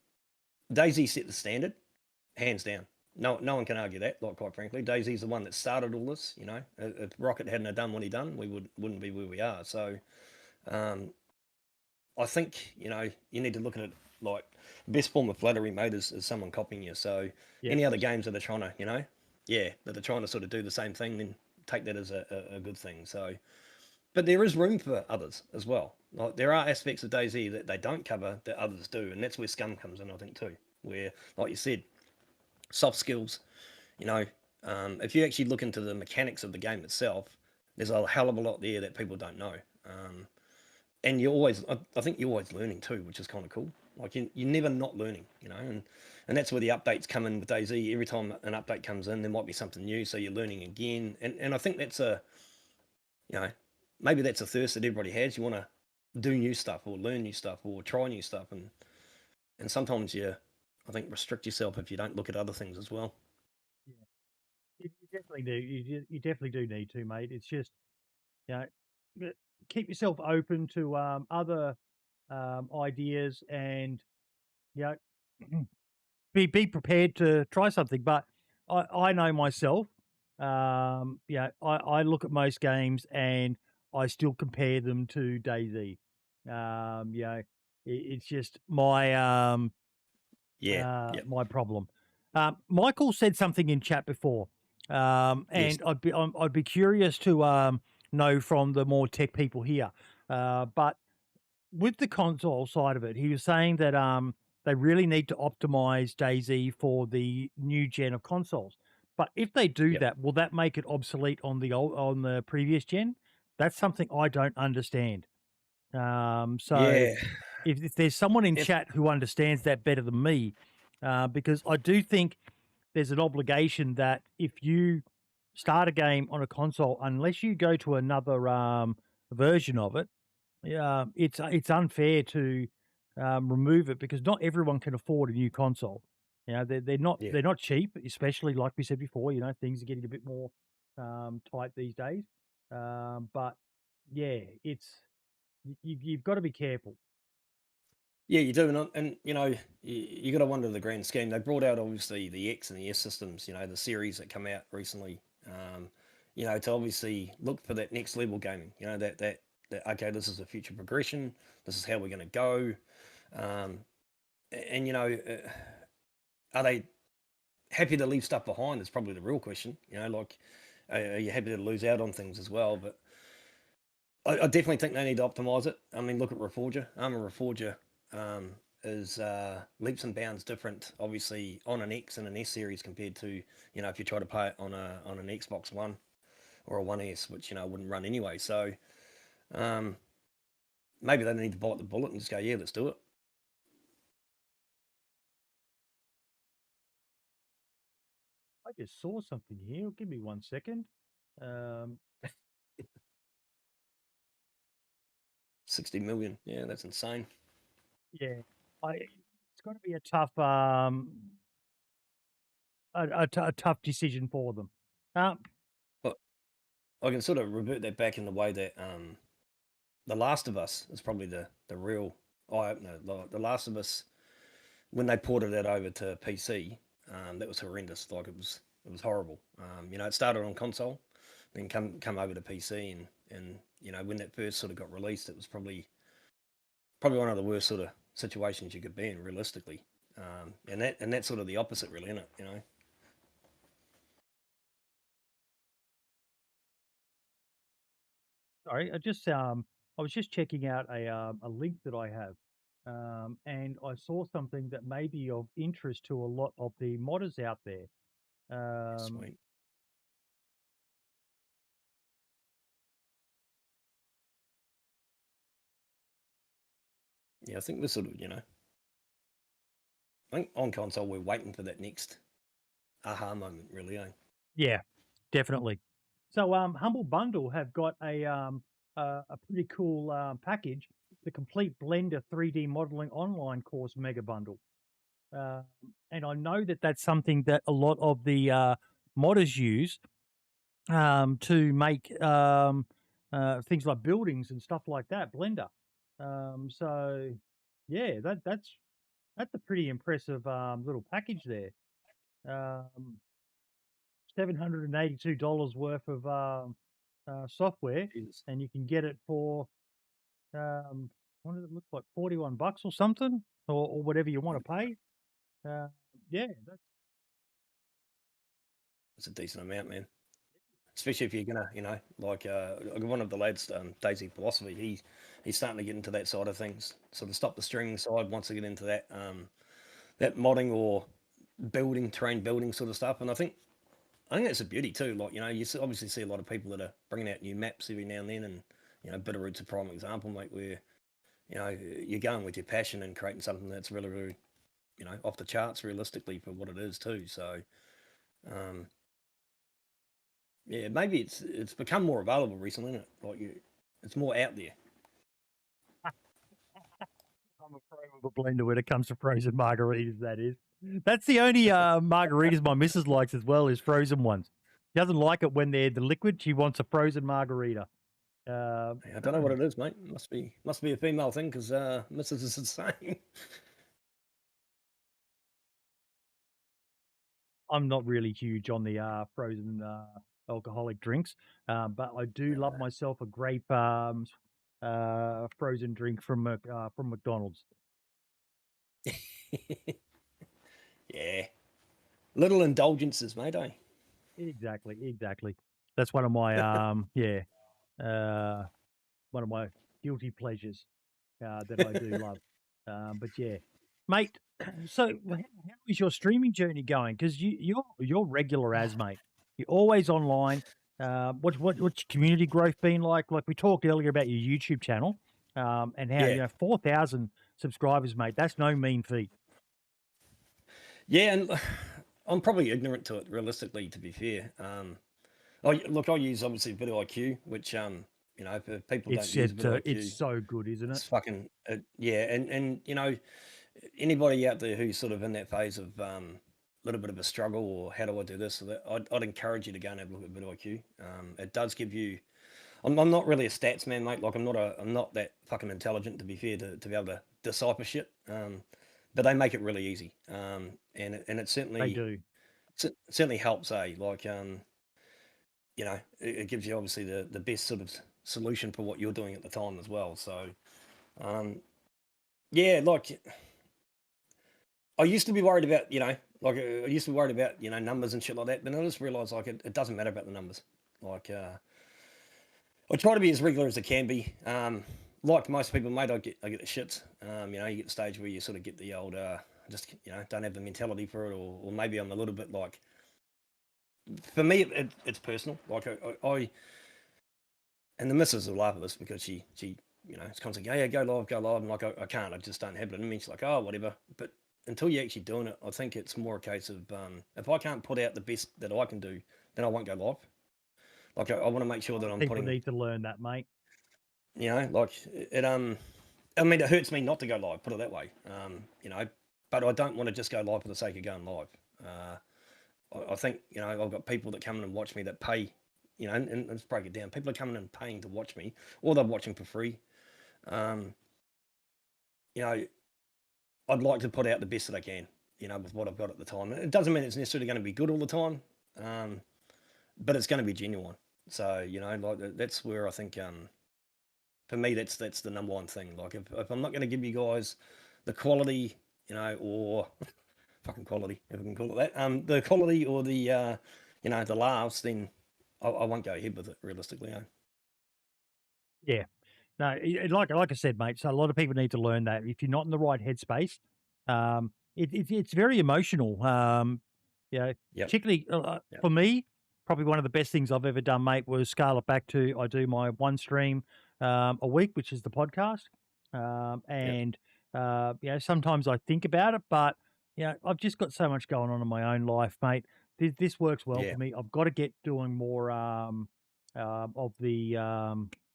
DayZ set the standard, hands down. No one can argue that. Like, quite frankly, DayZ's the one that started all this. If Rocket hadn't done what he done, we wouldn't be where we are. So, I think you need to look at it like best form of flattery, mate, is someone copying you. So any other games that are trying to, that are trying to sort of do the same thing, then take that as a good thing. So, but there is room for others as well. Like there are aspects of DayZ that they don't cover that others do, and that's where Scum comes in, I think, too. Where, like you said, soft skills. You know, if you actually look into the mechanics of the game itself, there's a hell of a lot there that people don't know. And you're always, I think you're always learning too, which is kind of cool. Like you're never not learning, you know, and that's where the updates come in with DayZ. Every time an update comes in, there might be something new, so you're learning again. And I think that's you know, maybe that's a thirst that everybody has. You want to do new stuff or learn new stuff or try new stuff, and sometimes I think, restrict yourself if you don't look at other things as well. You definitely do. You definitely do need to, mate. It's just, you know, keep yourself open to other ideas, and you know, be prepared to try something. But I know myself. I look at most games and I still compare them to DayZ. It's just my Yeah, my problem. Michael said something in chat before, yes, and I'd be curious to know from the more tech people here. But with the console side of it, he was saying that they really need to optimize DayZ for the new gen of consoles. But if they do yep, that, will that make it obsolete on the previous gen? That's something I don't understand. So yeah. if there's someone in If chat who understands that better than me, because I do think there's an obligation that if you start a game on a console, unless you go to another version of it, it's unfair to remove it because not everyone can afford a new console. You know, yeah, they're not cheap, especially like we said before. You know, things are getting a bit more tight these days. But yeah, you've got to be careful. yeah, you do, and you know, you got to wonder the grand scheme. They brought out obviously the X and the S systems. You know, the series that come out recently. You know, to obviously look for that next level gaming. You know, that okay, this is the future progression. This is how we're going to go. Um, and you know, are they happy to leave stuff behind? Is probably the real question. You know, like, are you happy to lose out on things as well? But I definitely think they need to optimize it. I mean, look at Reforger. Armor Reforger is leaps and bounds different, obviously, on an X and an S series compared to, you know, if you try to play it on an Xbox One or a One S, which, you know, wouldn't run anyway. So um, maybe they need to bite the bullet and just go, yeah, let's do it. I just saw something here. Give me 1 second. Um, 60 million. Yeah, that's insane. yeah, it's going to be a tough a tough decision for them. Um, But I can sort of revert that back in the way that The Last of Us is probably the real eye opener. The Last of Us, when they ported that over to PC, that was horrendous. Like it was horrible. You know, it started on console, then come over to PC, and you know, when that first sort of got released, it was probably one of the worst sort of situations you could be in, realistically. And that's sort of the opposite, really, isn't it? You know. Sorry, I was just checking out a link that I have, and I saw something that may be of interest to a lot of the modders out there. Um, Sweet. Yeah, I think we're sort of, you know, I think on console we're waiting for that next aha moment, really, eh? yeah, definitely. So, Humble Bundle have got a pretty cool package, the complete Blender 3D modeling online course mega bundle. Um, and I know that that's something that a lot of the modders use to make things like buildings and stuff like that. Blender. So yeah, that's a pretty impressive little package there. Um, $782 worth of software, Jesus. and you can get it for what does it look like, $41 or something, or whatever you want to pay. Uh, yeah, that's That's a decent amount, man. especially if you're gonna, like one of the lads, DayZ Philosophy, he's starting to get into that side of things. So to stop the streaming side, wants to get into that modding or terrain building sort of stuff. And I think that's a beauty too. Like, you obviously see a lot of people that are bringing out new maps every now and then, and Bitterroot's a prime example, mate, where you're going with your passion and creating something that's really, really, off the charts realistically for what it is too. So, yeah, maybe it's become more available recently, isn't it? Like it's more out there. I'm a pro of a blender when it comes to frozen margaritas, that is. That's the only margaritas my missus likes as well, is frozen ones. She doesn't like it when they're the liquid. She wants a frozen margarita. I don't know what it is, mate. Must be a female thing, because Mrs. is the same. I'm not really huge on the frozen alcoholic drinks, but I do love myself a grape frozen drink from McDonald's. Yeah, little indulgences, mate. Eh? Exactly. That's one of my one of my guilty pleasures that I do love. But yeah, mate. So how is your streaming journey going? Because you're regular as mate. You're always online. What's your community growth been like? Like we talked earlier about your YouTube channel, and how Yeah. 4,000 subscribers, mate. That's no mean feat. Yeah, and I'm probably ignorant to it, realistically, to be fair. I use obviously Video IQ, which if people don't use Video IQ, It's so good, isn't it's it? fucking yeah. And anybody out there who's sort of in that phase of little bit of a struggle, or how do I do this or that, I'd encourage you to go and have a look at Video IQ. It does give you. I'm not really a stats man, mate. Like I'm not that fucking intelligent, to be fair, to be able to decipher shit. But they make it really easy. And it certainly They do. certainly helps. Like it gives you obviously the best sort of solution for what you're doing at the time as well. So yeah, like I used to be worried about, numbers and shit like that, but I just realised like it doesn't matter about the numbers. Like I try to be as regular as I can be. Like most people, mate, I get the shits. You get the stage where you sort of get the old, just don't have the mentality for it, or maybe I'm a little bit like. For me, it's personal. Like I and the missus will laugh at this, because she it's constantly, yeah, go live, and like I can't, I just don't have it. I mean, she's like, oh, whatever. But until you're actually doing it, I think it's more a case of if I can't put out the best that I can do, then I won't go live. Like I want to make sure that I'm People putting. need to learn that, mate. Like it. I mean, it hurts me not to go live. Put it that way. But I don't want to just go live for the sake of going live. I think I've got people that come in and watch me that pay. And let's break it down. People are coming in and paying to watch me, or they're watching for free. I'd like to put out the best that I can. With what I've got at the time. It doesn't mean it's necessarily going to be good all the time, but it's going to be genuine. So like that's where I think. For me, that's the number one thing. Like if I'm not going to give you guys the quality, or fucking quality, if I can call it that, the quality or the the laughs, then I won't go ahead with it realistically. Yeah. No, like I said, mate. So a lot of people need to learn that if you're not in the right headspace, it's very emotional. Yep. Particularly for me, probably one of the best things I've ever done, mate, was scale it back to I do my one stream a week, which is the podcast, and sometimes I think about it, but I've just got so much going on in my own life, mate. This works well Yeah. for me. I've got to get doing more of the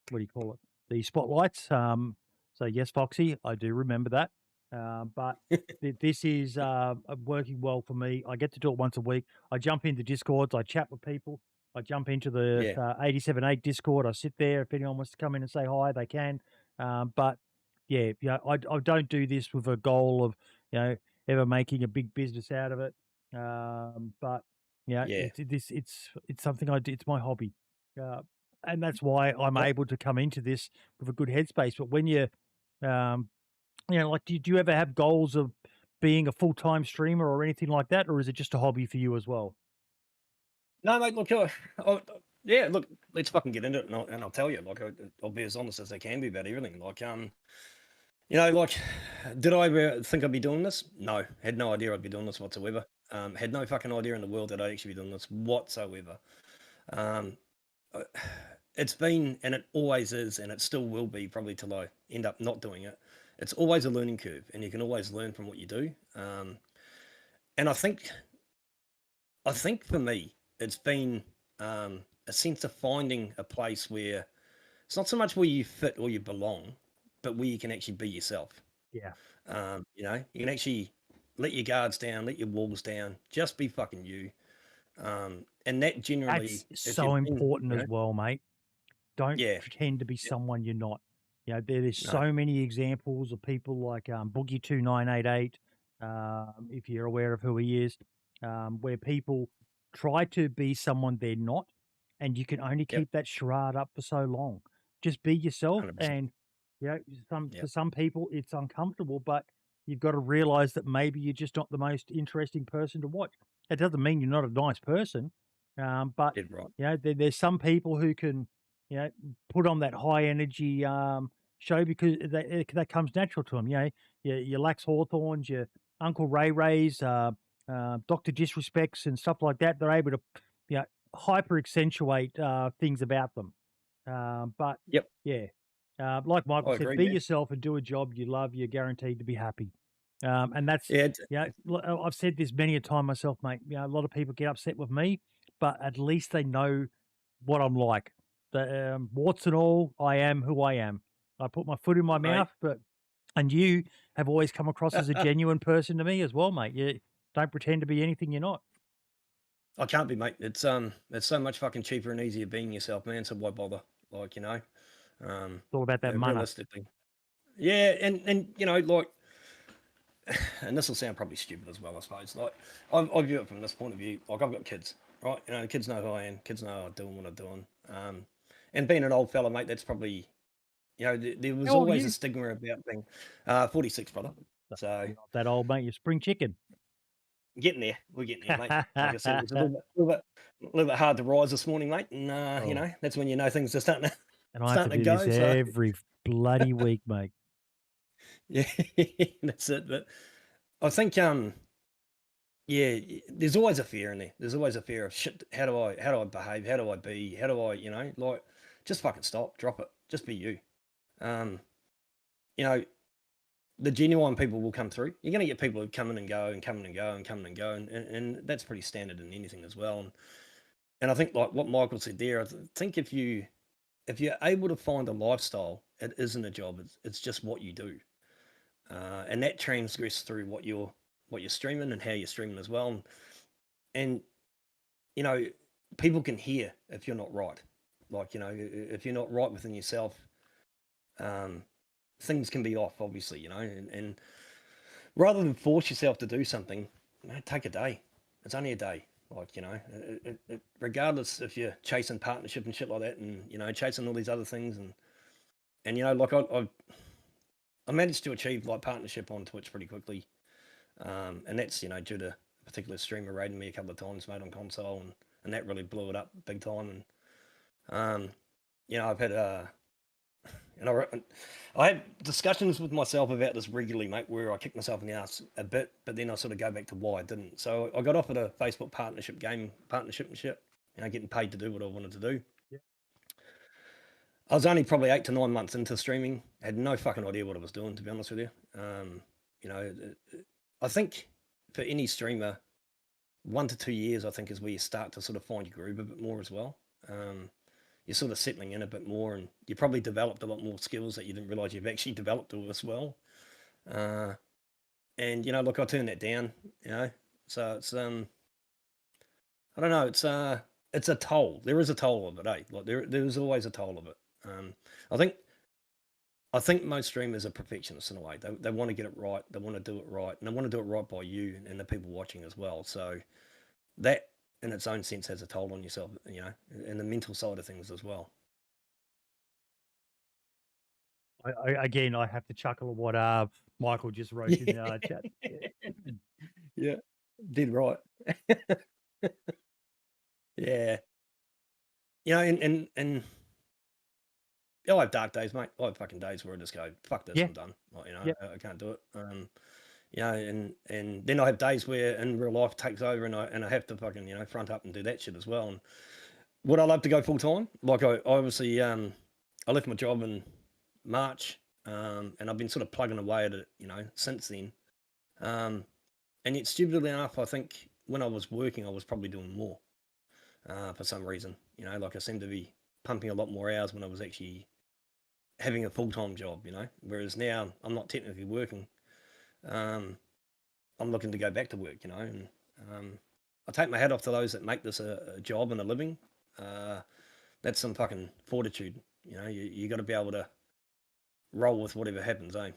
what do you call it? The spotlights. So yes, Foxy, I do remember that. But this is working well for me. I get to do it once a week. I jump into Discords. I chat with people. I jump into the Yeah. 87.8 Discord. I sit there. If anyone wants to come in and say hi, they can. But yeah, I don't do this with a goal of ever making a big business out of it. But Yeah. it's something I do. It's my hobby. And that's why I'm able to come into this with a good headspace. But when you, like, do you ever have goals of being a full-time streamer or anything like that, or is it just a hobby for you as well? No, mate. Look, Yeah, look, let's fucking get into it, and I'll tell you, like, I'll be as honest as I can be about everything. Like, like, did I ever think I'd be doing this? No, had no idea I'd be doing this whatsoever. Had no fucking idea in the world that I'd actually be doing this whatsoever. Um, uh, it's been, and it always is, and it still will be, probably till I end up not doing it. It's always a learning curve, and you can always learn from what you do. And I think for me, it's been a sense of finding a place where it's not so much where you fit or you belong, but where you can actually be yourself. Yeah. You can actually let your guards down, let your walls down, just be fucking you. And that generally, That's if so you've been, important as well, mate. Don't yeah, pretend to be yeah, someone you're not. There's no, so many examples of people like Boogie 2988, if you're aware of who he is, where people try to be someone they're not, and you can only yep, keep that charade up for so long. Just be yourself, 100%, and for yep, some people it's uncomfortable, but you've got to realize that maybe you're just not the most interesting person to watch. That doesn't mean you're not a nice person, but did right, there's some people who can you know, put on that high energy show because that comes natural to them. Your Lax Hawthorns, your Uncle Ray Rays, Doctor Disrespects, and stuff like that. They're able to, hyper accentuate things about them. But yep, yeah, like Michael I said, agree, be man. yourself and do a job you love. You're guaranteed to be happy. And that's Yeah, I've said this many a time myself, mate. A lot of people get upset with me, but at least they know what I'm like. The warts and all, I am who I am. I put my foot in my mate. mouth, and you have always come across as a genuine person to me as well, mate. You don't pretend to be anything you're not. I can't be, mate. It's so much fucking cheaper and easier being yourself, man. So why bother? Like, um, It's all about that mana. realistically, yeah, and like, and this will sound probably stupid as well, I suppose. Like, I view it from this point of view. Like, I've got kids, right? The kids know who I am. Kids know I'm doing what I'm doing. And being an old fella, mate, that's probably, there was How old are always a you? stigma about being 46, brother. So You're not that old, mate. You're spring chicken. getting there. We're getting there, mate. Like I said, it was a little bit hard to rise this morning, mate. And Oh, that's when things are starting to and I have to starting to do this go. So every bloody week, mate. yeah, that's it. But I think yeah, there's always a fear in there. There's always a fear of shit. How do I behave? How do I be? How do I, like, just fucking stop, drop it, just be you. Um, you know, the genuine people will come through. You're going to get people who come in and go and come in and go and come in and go, and that's pretty standard in anything as well. And I think like what Michael said there, I think if you're able to find a lifestyle, it isn't a job. It's just what you do, and that transgress through what you're streaming and how you're streaming as well. And you know, people can hear if you're not right. Like, if you're not right within yourself, um, things can be off, obviously, and rather than force yourself to do something, take a day. It's only a day. Like, regardless if you're chasing partnership and shit like that, and chasing all these other things, and like I managed to achieve like partnership on Twitch pretty quickly, and that's due to a particular streamer raiding me a couple of times, mate, on console, and that really blew it up big time. And I've had and I had discussions with myself about this regularly, mate, where I kick myself in the ass a bit, but then I sort of go back to why I didn't. So I got offered a Facebook partnership and shit, getting paid to do what I wanted to do. Yeah. I was only probably 8 to 9 months into streaming. Had no fucking idea what I was doing, to be honest with you. I think for any streamer, 1 to 2 years, I think, is where you start to sort of find your groove a bit more as well. You're sort of settling in a bit more, and you probably developed a lot more skills that you didn't realize you've actually developed as well. And look, I turned that down. So it's I don't know. It's a toll. There is a toll of it, eh? Like there is always a toll of it. I think most streamers are perfectionists in a way. They want to get it right. They want to do it right, and they want to do it right by you and the people watching as well. So that, in its own sense, has a toll on yourself, and the mental side of things as well. Again, I have to chuckle at what Michael just wrote in the chat. Yeah, did right. Yeah, You know, and I have dark days, mate. I have fucking days where I just go, fuck this, Yeah. I'm done. Like, you know, Yep. I can't do it. You know, and then I have days where in real life takes over, and I have to fucking, you know, front up and do that shit as well. And would I love to go full time? Like I obviously I left my job in March, and I've been sort of plugging away at it, you know, since then. And yet, stupidly enough, I think when I was working, I was probably doing more for some reason. You know, like I seemed to be pumping a lot more hours when I was actually having a full time job. You know, whereas now I'm not technically working. Um, I'm looking to go back to work. You know, and I take my hat off to those that make this a job and a living. That's some fucking fortitude. You know, you got to be able to roll with whatever happens, eh?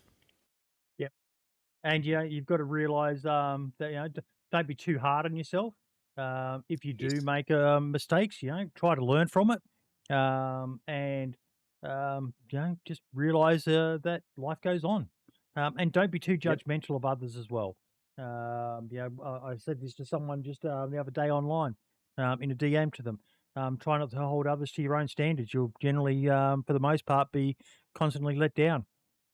Yep. And you've got to realise that don't be too hard on yourself. If you do Yes. make mistakes, try to learn from it, and just realise that life goes on, and don't be too Yep. judgmental of others as well. I said this to someone just the other day online, in a DM to them. Try not to hold others to your own standards. You'll generally, for the most part, be constantly let down.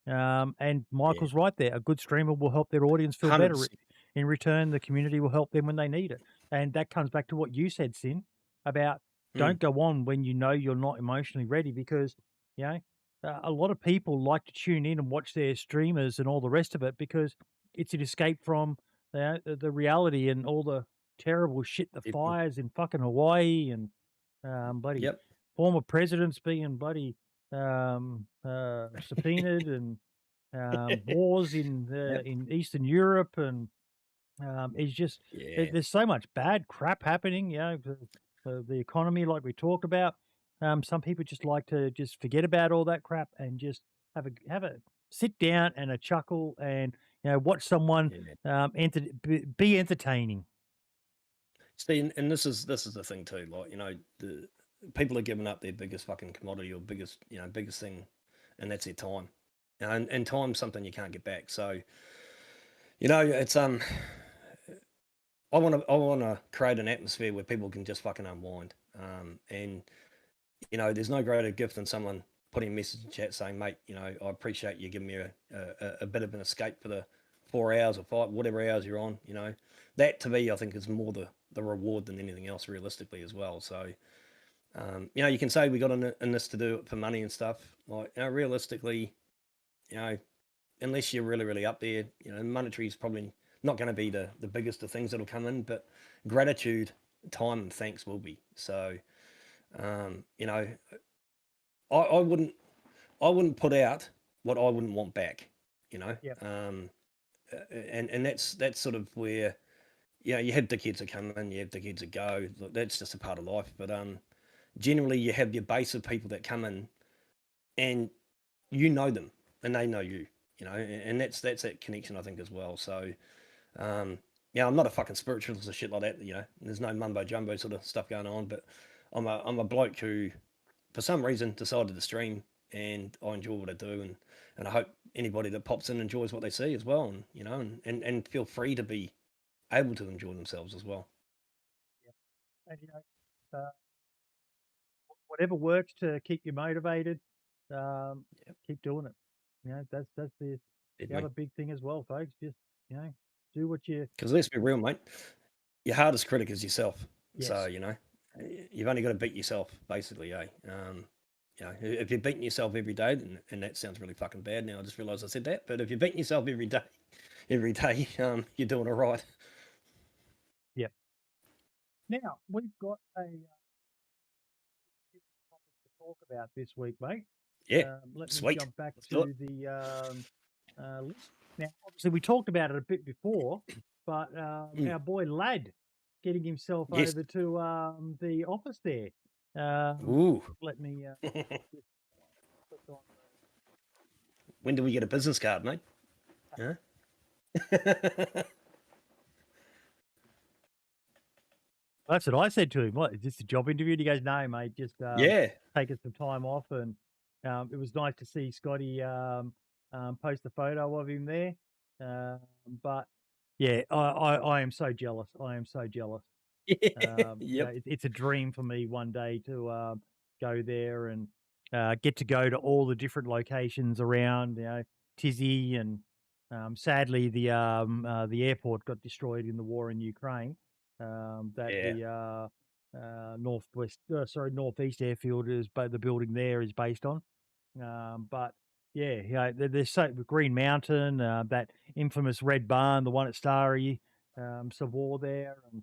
And Yeah. Michael's right there. A good streamer will help their audience feel better. 100%. In return, the community will help them when they need it. And that comes back to what you said, Sin, about Mm. don't go on when you know you're not emotionally ready because, you know, a lot of people like to tune in and watch their streamers and all the rest of it because it's an escape from the reality and all the terrible shit, the Definitely. fires in fucking Hawaii and bloody Yep. former presidents being bloody subpoenaed and wars Yep. in Eastern Europe and it's just Yeah. there's so much bad crap happening. The economy, like we talked about. Some people just like to just forget about all that crap and just have a sit down and a chuckle and watch someone Yeah. be entertaining. See, and this is the thing too. Like, you know, the people are giving up their biggest fucking commodity or biggest thing, and that's their time. And time's something you can't get back. So, you know, it's I wanna create an atmosphere where people can just fucking unwind. And you know, there's no greater gift than someone putting a message in chat saying, mate, you know, I appreciate you giving me a bit of an escape for the 4 hours or five, whatever hours you're on, you know. That to me, I think, is more the reward than anything else, realistically, as well. So, you know, you can say we got in this to do it for money and stuff. Like, you know, realistically, you know, unless you're really, really up there, you know, monetary is probably not going to be the biggest of things that'll come in, but gratitude, time, and thanks will be. So, you know, I wouldn't put out what I wouldn't want back, you know. Yep. And that's sort of where, you know, you have dickheads that come in, you have dickheads that go. Look, that's just a part of life. But generally, you have your base of people that come in, and you know them, and they know you, you know, and that's that connection, I think, as well. So, yeah, I'm not a fucking spiritualist or shit like that, you know. There's no mumbo jumbo sort of stuff going on, but I'm a bloke who, for some reason, decided to stream, and I enjoy what I do, and I hope anybody that pops in enjoys what they see as well, and you know, and feel free to be able to enjoy themselves as well. And whatever works to keep you motivated, Yep, keep doing it. That's the definitely. other big thing as well, folks. Just do what you. Because let's be real, mate. Your hardest critic is yourself. So Yes. you know, you've only got to beat yourself, basically, eh? You know, if you're beating yourself every day, and that sounds really fucking bad now. I just realised I said that. But if you're beating yourself every day, you're doing all right. Yep. Now we've got a topic to talk about this week, mate. Yeah, Let me sweet. jump back Let's do to it. the list. Now, obviously, we talked about it a bit before, but Mm. our boy Lad getting himself Yes. over to the office there. Ooh. Let me. Click on When do we get a business card, mate? Huh? That's what I said to him. What, is this a job interview? And he goes, no, mate, just Yeah. taking some time off. And it was nice to see Scotty post a photo of him there. But yeah, I am so jealous. I am so jealous. You know, it's a dream for me one day to go there and get to go to all the different locations around, you know, Tizzy, and sadly the airport got destroyed in the war in Ukraine. That Yeah. the northeast airfield is, but the building there is based on. But yeah, you know, there's so Green Mountain, that infamous Red Barn, the one at Starry, Savoy there, and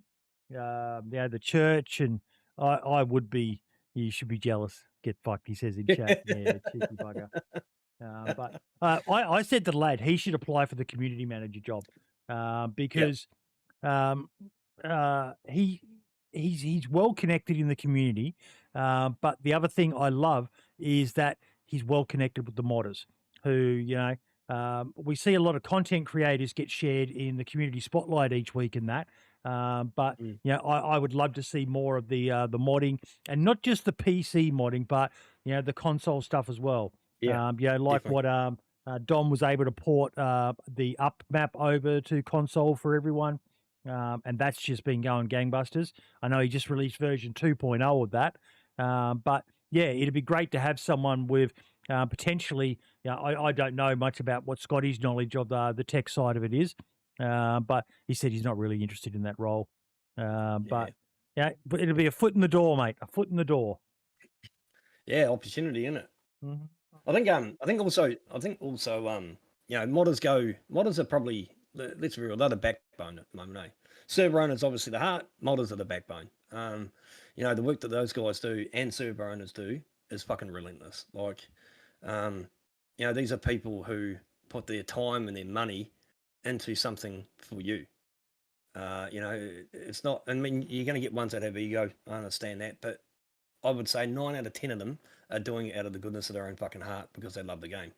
you know, the church, and I would be. You should be jealous. Get fucked, he says in chat. Yeah, cheeky bugger. But I said to the lad he should apply for the community manager job because um, he he's well connected in the community. But the other thing I love is that he's well connected with the modders, who, you know, we see a lot of content creators get shared in the community spotlight each week and that. But Mm. you know, I would love to see more of the modding, and not just the PC modding, but you know, the console stuff as well. Yeah. You know, like Definitely. what Dom was able to port the up map over to console for everyone. And that's just been going gangbusters. I know he just released version 2.0 of that. But yeah, it'd be great to have someone with potentially, you know, I don't know much about what Scotty's knowledge of the tech side of it is, but he said he's not really interested in that role. But yeah, but it'll be a foot in the door, mate. A foot in the door. Yeah, opportunity, isn't it? Mm-hmm. I think also, you know, modders are probably, let's be real, they're the backbone at the moment, eh? Server owners obviously the heart, modders are the backbone. You know, the work that those guys do and server owners do is fucking relentless. Like, you know, these are people who put their time and their money into something for you. You know, it's not, I mean, you're going to get ones that have ego, I understand that, but I would say 9 out of 10 of them are doing it out of the goodness of their own fucking heart because they love the game.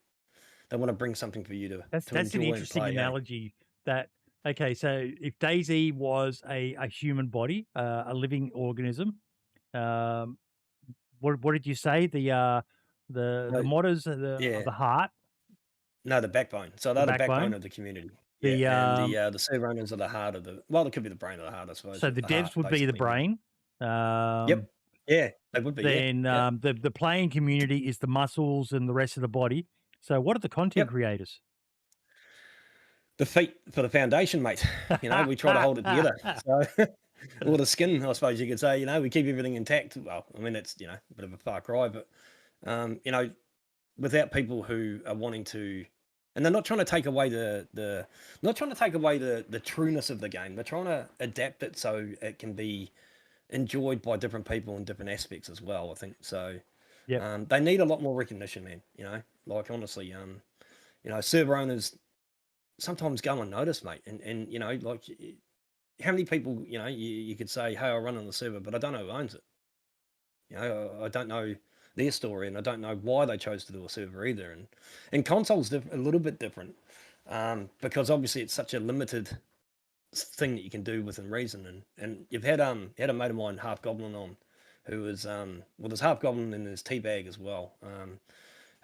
They want to bring something for you to That's an enjoy and interesting play. analogy. That okay? So if DayZ was a human body, a living organism, um, what did you say? The So, modders of yeah, the heart, no, the backbone. So the they're the backbone backbone. of the community. Yeah, The and the server owners are the heart of the. Well, it could be the brain of the heart, I suppose. so But the the heart, devs would be the basically. brain. Yep. Yeah, they would be. Yeah. Then Yep. the playing community is the muscles and the rest of the body. So what are the content Yep. creators? The feet for the foundation, mate. You know, we try to hold it together. So, or the skin, I suppose you could say. You know, we keep everything intact. Well, I mean, it's, you know, a bit of a far cry, but you know, without people who are wanting to, and they're not trying to take away the trueness of the game. They're trying to adapt it so it can be enjoyed by different people in different aspects as well. I think so. Yeah. They need a lot more recognition, man. You know, like honestly, you know, server owners sometimes go unnoticed, mate. And you know, like how many people, you know, you could say, hey, I run on the server, but I don't know who owns it. You know, I don't know their story, and I don't know why they chose to do a server either. And console's a little bit different because obviously it's such a limited thing that you can do within reason. And you've had a mate of mine, Half Goblin, on, who is well, there's Half Goblin and there's Teabag as well,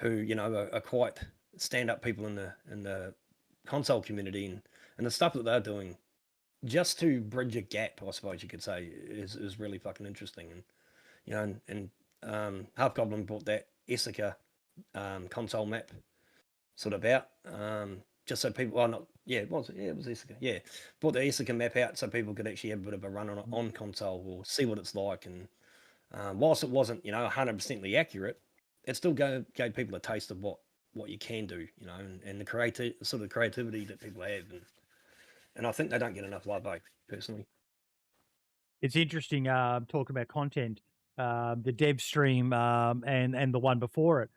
who, you know, are quite stand up people in the console community, and the stuff that they're doing just to bridge a gap, I suppose you could say, is really fucking interesting. And you know, and Half Goblin brought that Essica console map sort of out, just so people, well, not, yeah, it was Essica, yeah, brought the Essica map out so people could actually have a bit of a run on console or see what it's like. And whilst it wasn't, you know, 100%ly accurate, it still gave people a taste of what you can do, you know, and the creativity that people have, and I think they don't get enough love, personally. It's interesting talking about content. The dev stream and the one before it.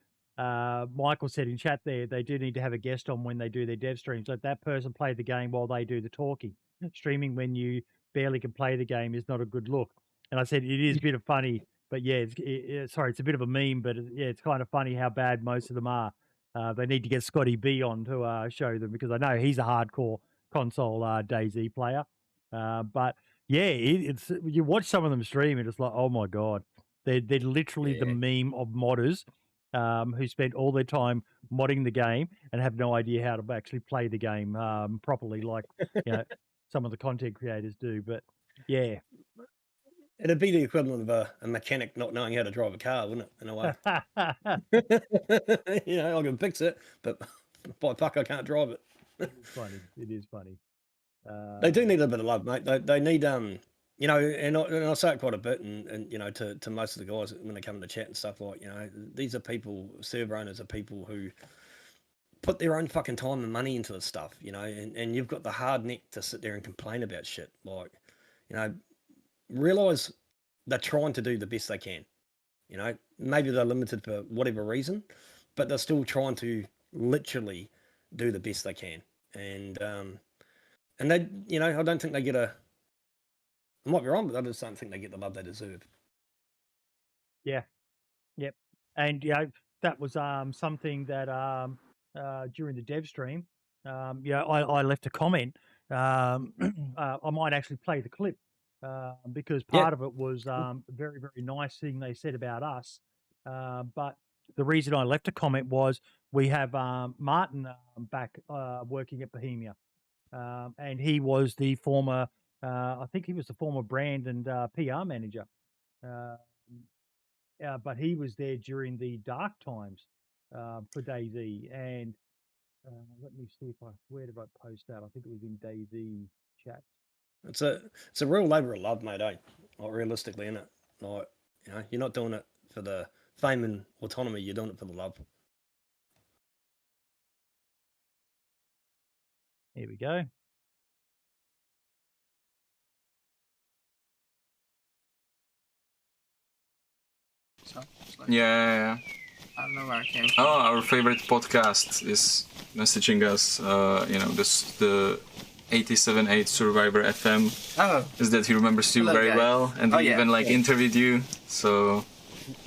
Michael said in chat there they do need to have a guest on when they do their dev streams. Let that person play the game while they do the talking. Streaming when you barely can play the game is not a good look. And I said it is a bit of funny, but yeah, sorry, it's a bit of a meme, but yeah, it's kind of funny how bad most of them are. They need to get Scotty B on to show them, because I know he's a hardcore console DayZ player. But yeah, it's you watch some of them stream and it's like, oh my god, they're literally the meme of modders who spend all their time modding the game and have no idea how to actually play the game properly, like you know some of the content creators do. But yeah, It'd be the equivalent of a mechanic not knowing how to drive a car, wouldn't it? In a way, I can fix it, but by fuck, I can't drive it. It's funny. It is funny. They do need a bit of love, mate. They need and I say it quite a bit, and to most of the guys when they come in the chat and stuff, like, these are people, server owners are people who put their own fucking time and money into this stuff, and you've got the hard neck to sit there and complain about shit. Like, realize they're trying to do the best they can. Maybe they're limited for whatever reason, but they're still trying to literally do the best they can. And they, I don't think they get I might be wrong, but I just don't think they get the love they deserve. Yeah. Yep. And that was something that during the dev stream, I left a comment. I might actually play the clip because part of it was a very, very nice thing they said about us. But the reason I left a comment was we have Martin back working at Bohemia. And he was the former, I think he was the former brand and PR manager. But he was there during the dark times for DayZ. And let me see where did I post that? I think it was in DayZ chat. It's a real labour of love, mate. Like, realistically, innit? Like, you're not doing it for the fame and autonomy. You're doing it for the love. Here we go. So, Yeah. I don't know where I came from. Oh, our favorite podcast is messaging us. The 87.8 Survivor FM. Oh, Is that he remembers you Hello, very guys. well, and he even interviewed you. So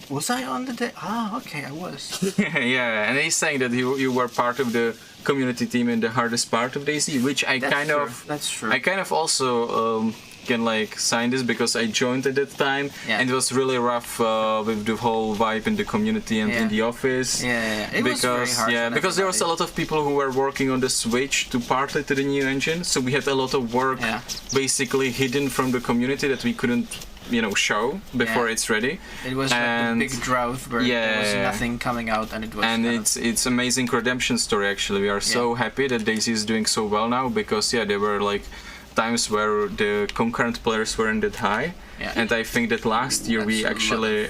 was I on the day? Ah, okay, I was. yeah, and he's saying that you were part of the community team in the hardest part of DayZ, which I That's true. I kind of also can sign this because I joined at that time, and it was really rough with the whole vibe in the community and in the office. Yeah. It was very hard. Because there was a lot of people who were working on the switch to partly to the new engine, so we had a lot of work basically hidden from the community that we couldn't show before it's ready. It was like a big drought where there was nothing coming out, and it was. And it's amazing redemption story. Actually, we are so happy that DayZ is doing so well now because there were times where the concurrent players weren't that high, and I think that last year we actually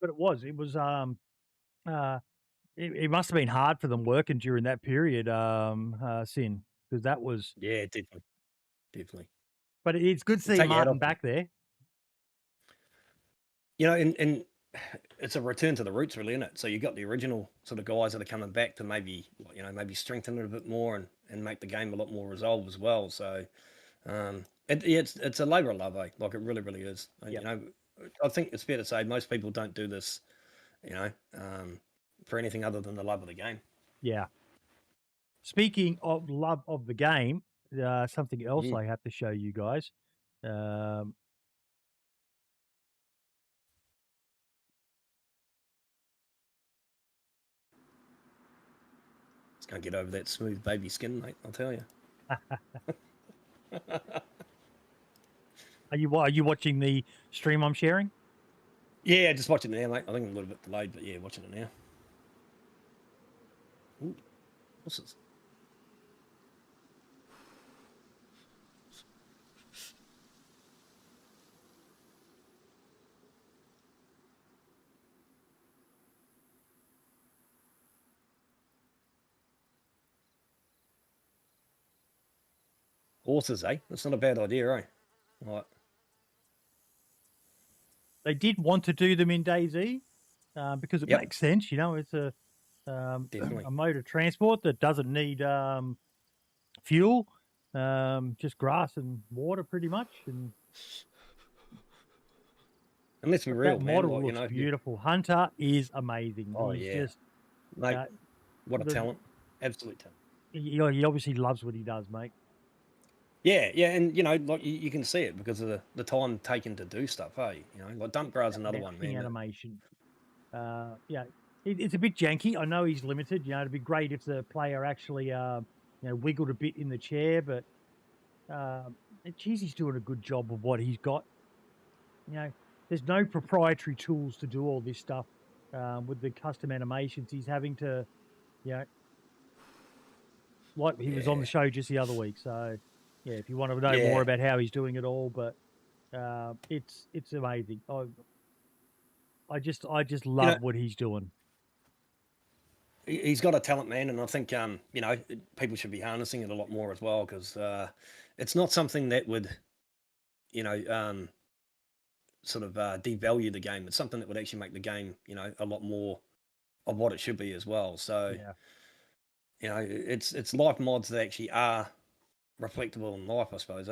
But it was it must have been hard for them working during that period, Sin, because that was definitely. But it's good to see Martin back there. And it's a return to the roots, really, isn't it? So you got the original sort of guys that are coming back to maybe strengthen it a bit more and make the game a lot more resolved as well. So it's a labour of love, eh? Like, it really, really is. I think it's fair to say most people don't do this, for anything other than the love of the game. Yeah. Speaking of love of the game, something else I have to show you guys. It's going to get over that smooth baby skin, mate, I'll tell you. Are you watching the stream I'm sharing? Yeah, just watching it now, mate. I think I'm a little bit delayed, but yeah, watching it now. Ooh, what's this? Horses, eh? That's not a bad idea, eh? Right. They did want to do them in DayZ because it makes sense. It's a mode of transport that doesn't need fuel, just grass and water, pretty much. And let's be real, that model looks beautiful. Hunter is amazing. Oh, He's just, mate, what a talent! Absolute talent. He obviously loves what he does, mate. Yeah, and you can see it because of the time taken to do stuff, hey? Like Dump Grad's another one, man. Animation. It's a bit janky. I know he's limited. It'd be great if the player actually wiggled a bit in the chair, but geez, he's doing a good job of what he's got. There's no proprietary tools to do all this stuff with the custom animations. He's having to, like he was on the show just the other week. So, if you want to know more about how he's doing it all, but it's amazing. I just love what he's doing. He's got a talent, man, and I think people should be harnessing it a lot more as well, because it's not something that would sort of devalue the game. It's something that would actually make the game a lot more of what it should be as well. So it's life mods that actually are reflectable in life, I suppose.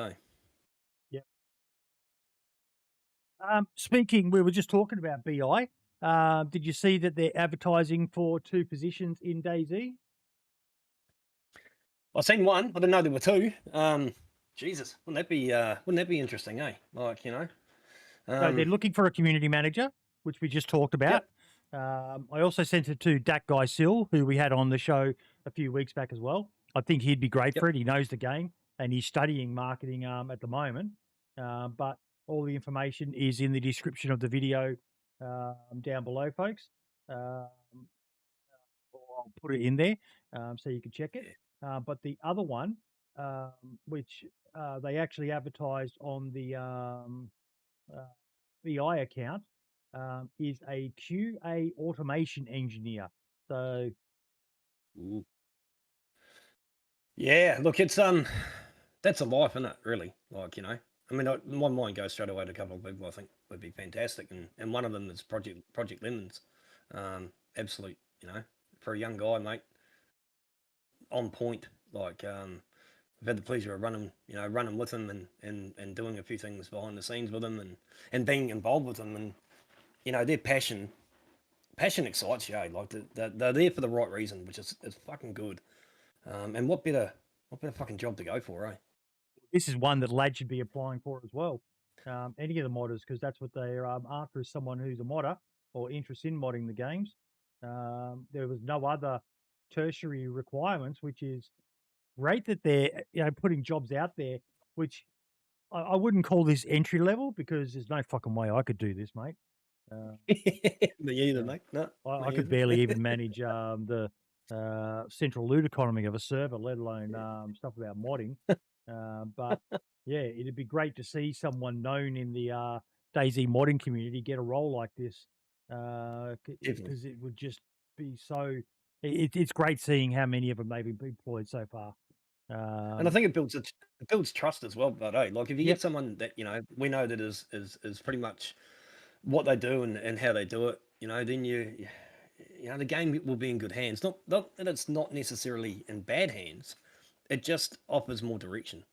Speaking, we were just talking about BI. Did you see that they're advertising for 2 positions in DayZ? I've seen one. I didn't know there were 2. Jesus, wouldn't that be interesting, eh? Like, So they're looking for a community manager, which we just talked about. I also sent it to Dat Guy Sill, who we had on the show a few weeks back as well. I think he'd be great for it. He knows the game and he's studying marketing at the moment. But all the information is in the description of the video down below, folks. I'll put it in there so you can check it. But the other one, which they actually advertised on the BI account, is a QA automation engineer. So, yeah, look, it's that's a life, isn't it? Really, like I mean, my mind goes straight away to a couple of people I think would be fantastic, and one of them is Project Lemons. Absolute, for a young guy, mate, on point. Like, I've had the pleasure of running with him and doing a few things behind the scenes with him and being involved with him, and their passion excites you. Like they're there for the right reason, which is fucking good. And what better fucking job to go for, eh? This is one that lads should be applying for as well. Any of the modders, because that's what they're after, is someone who's a modder or interested in modding the games. There was no other tertiary requirements, which is great that they're putting jobs out there, which I wouldn't call this entry level, because there's no fucking way I could do this, mate. Me either, mate. No, I could barely even manage the central loot economy of a server, let alone stuff about modding. But yeah, it'd be great to see someone known in the DayZ modding community get a role like this, because it would just be so. It's great seeing how many of them they've employed so far. And I think it builds trust as well. But like if you get someone that we know that is pretty much what they do and how they do it, then the game will be in good hands. Not that it's not necessarily in bad hands. It just offers more direction.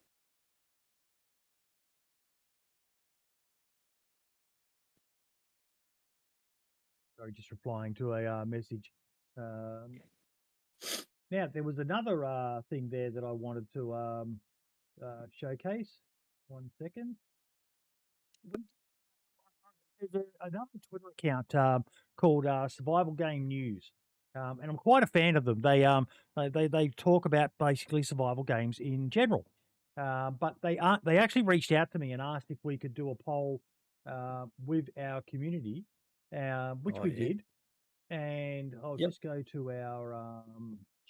Sorry, just replying to a message. Now, there was another thing there that I wanted to showcase. 1 second. There's another Twitter account called Survival Game News, and I'm quite a fan of them. They talk about basically survival games in general, but they actually reached out to me and asked if we could do a poll with our community, which we did. And I'll just go to our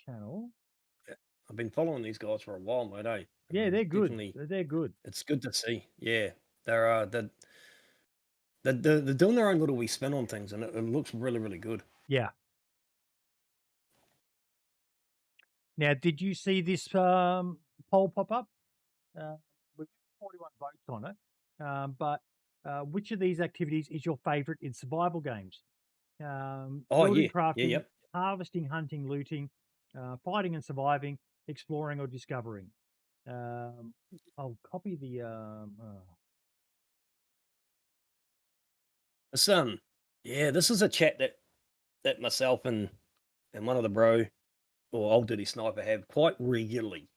channel. I've been following these guys for a while, mate. Eh? Yeah, they're good. They're good. It's good to see. Yeah, they're doing their own little wee spin on things, and it looks really, really good. Yeah. Now, did you see this poll pop up? We've got 41 votes on it. But which of these activities is your favourite in survival games? Building, crafting, harvesting, hunting, looting, fighting and surviving, exploring or discovering. I'll copy the. This is a chat that myself and one of the bro or old dirty sniper have quite regularly.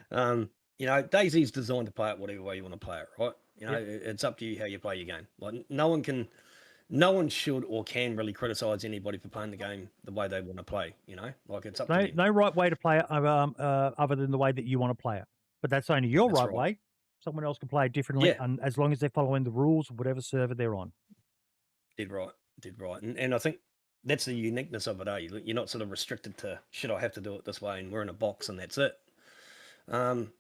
DayZ's designed to play it whatever way you want to play it, right? It's up to you how you play your game. Like no one should or can really criticize anybody for playing the game the way they want to play. Like it's up to them. No right way to play it other than the way that you want to play it. But that's only your way. Someone else can play it differently, Yeah. and as long as they're following the rules of whatever server they're on. Did right. And I think that's the uniqueness of it, You're not sort of restricted to, should I have to do it this way, and we're in a box and that's it. I'm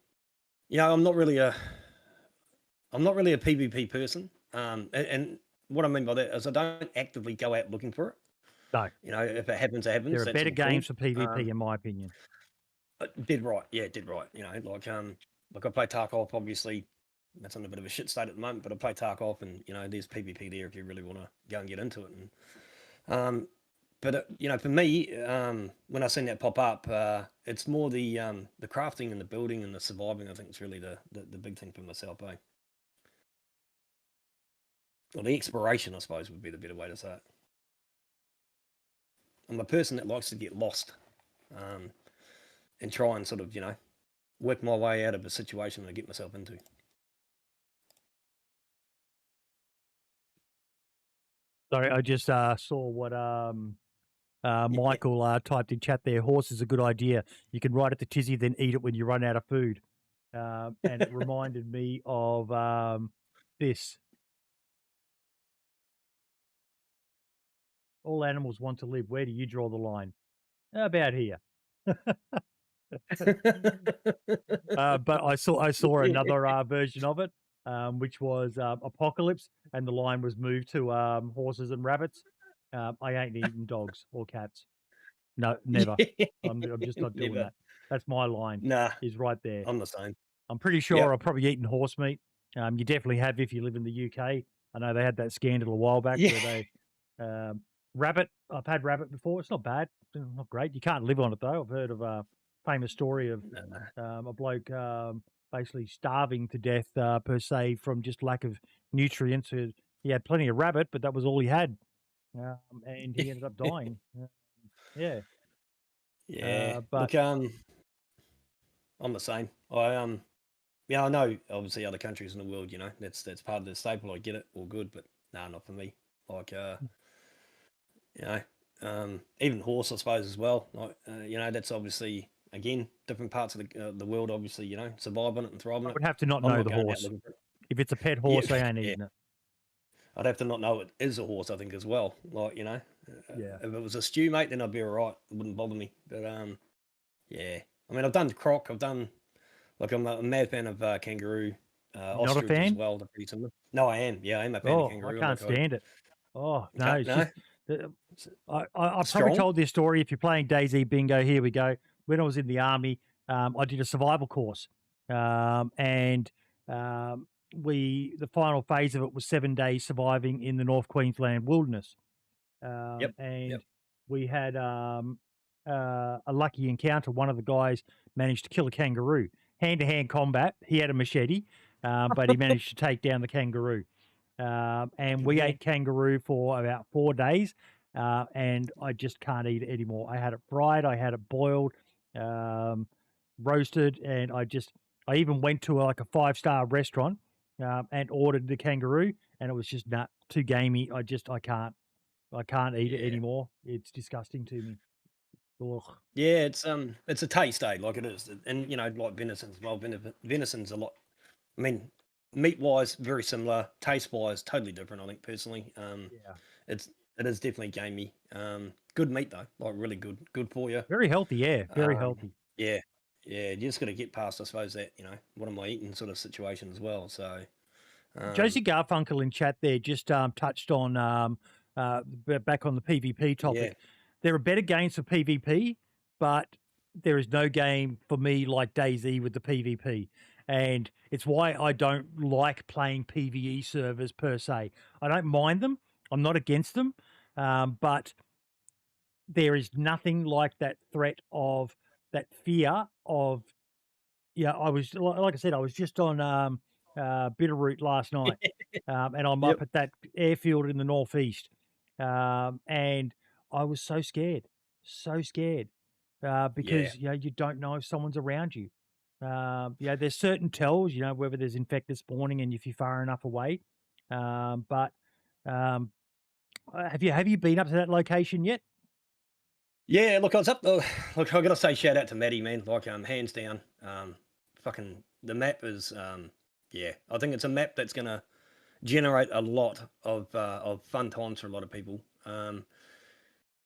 not really a PvP person. And what I mean by that is I don't actively go out looking for it. No. If it happens, it happens. There are That's better all cool. games for PvP, in my opinion. Did right. Like I play Tarkov, obviously. That's in a bit of a shit state at the moment, but I play Tarkov, and there's PvP there if you really want to go and get into it. And for me, when I seen that pop up, it's more the crafting and the building and the surviving. I think it's really the big thing for myself, Or the exploration, I suppose, would be the better way to say it. I'm a person that likes to get lost, and try and sort of work my way out of a situation that I get myself into. Sorry, I just saw what Michael typed in chat there. Horse is a good idea. You can ride it to Tizzy, then eat it when you run out of food. And it reminded me of this. All animals want to live. Where do you draw the line? About here. But I saw another version of it, which was Apocalypse, and the line was moved to horses and rabbits. I ain't eating dogs or cats. No, never. I'm just not doing Never. that. That's my line. Nah, Is right there. I'm the same. I'm pretty sure Yep. I've probably eaten horse meat. You definitely have if you live in the UK. I know they had that scandal a while back where they rabbit. I've had rabbit before. It's not bad. It's not great. You can't live on it though. I've heard of a famous story of a bloke basically starving to death per se from just lack of nutrients. He had plenty of rabbit, but that was all he had, and he ended up dying. Yeah. But look, I'm the same. I know obviously other countries in the world, that's part of the staple. I get it, all good, but nah, not for me. Like even horse, I suppose, as well. Like that's obviously again different parts of the world. Obviously, survive on it and thrive on I it. would have to not I'm know not the going out horse. looking for it. If it's a pet horse, Yeah, they ain't eating it. I'd have to not know it is a horse, I think, as well. Like, Yeah. if it was a stew, mate, then I'd be all right. It wouldn't bother me. But yeah. I mean, I've done croc. I'm a mad fan of kangaroo. Not a Ostrich fan? as well. They're pretty similar. No, I am. Yeah, I am a fan of Oh, kangaroo. I can't stand it. Oh no, can't- it's no? just I probably Strong? told this story. If you're playing DayZ Bingo, here we go. When I was in the army, I did a survival course, and the final phase of it was 7 days surviving in the North Queensland wilderness. And we had a lucky encounter. One of the guys managed to kill a kangaroo. Hand-to-hand combat. He had a machete, but he managed to take down the kangaroo. And we ate kangaroo for about 4 days, and I just can't eat it anymore. I had it fried, I had it boiled, roasted, and I even went to a 5-star restaurant and ordered the kangaroo, and it was just too gamey. I can't eat it anymore. It's disgusting to me. Ugh. Yeah, it's a taste, like it is. And, like venison as well. Venison's a lot, I mean, meat-wise, very similar. Taste-wise, totally different, I think, personally. It is definitely gamey. Good meat, though. Like, really good for you. Very healthy, yeah. Very healthy. Yeah. You just got to get past, I suppose, that, what am I eating sort of situation as well. So, Josie Garfunkel in chat there just touched on back on the PvP topic. Yeah. There are better games for PvP, but there is no game for me like DayZ with the PvP. And it's why I don't like playing PvE servers per se. I don't mind them. I'm not against them. But there is nothing like that threat of that fear of, I was, like I said, I was just on Bitterroot last night, and I'm up at that airfield in the northeast, and I was so scared, because you don't know if someone's around you. There's certain tells, whether there's infected spawning and if you're far enough away. But have you been up to that location yet? Yeah, look, I was up. Look, I gotta say, shout out to Maddie, man. Like, hands down, fucking the map is Yeah, I think it's a map that's going to generate a lot of fun times for a lot of people. I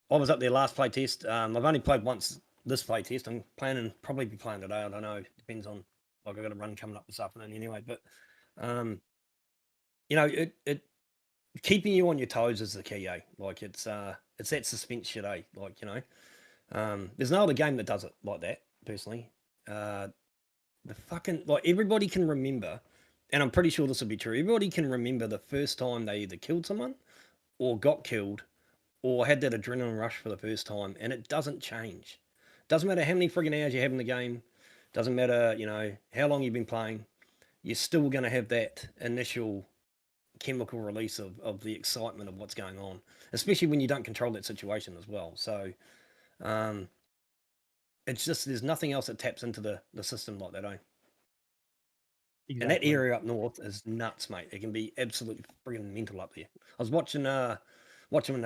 was up there last play test. I've only played once this play test. I'm planning, probably be playing today. I don't know. Depends on, like, I've got a run coming up this afternoon anyway. But, you know, it keeping you on your toes is the key, eh? Like, it's that suspense shit, eh? Like, you know, there's no other game that does it like that, personally. The fucking, like, everybody can remember, and I'm pretty sure this will be true, everybody can remember the first time they either killed someone or got killed or had that adrenaline rush for the first time, and it doesn't change. Doesn't matter how many friggin' hours you have in the game, doesn't matter, you know, how long you've been playing, you're still going to have that initial chemical release of the excitement of what's going on, especially when you don't control that situation as well. So, it's just, there's nothing else that taps into the system like that, eh? Exactly. And that area up north is nuts, mate. It can be absolutely friggin' mental up there. I was watching a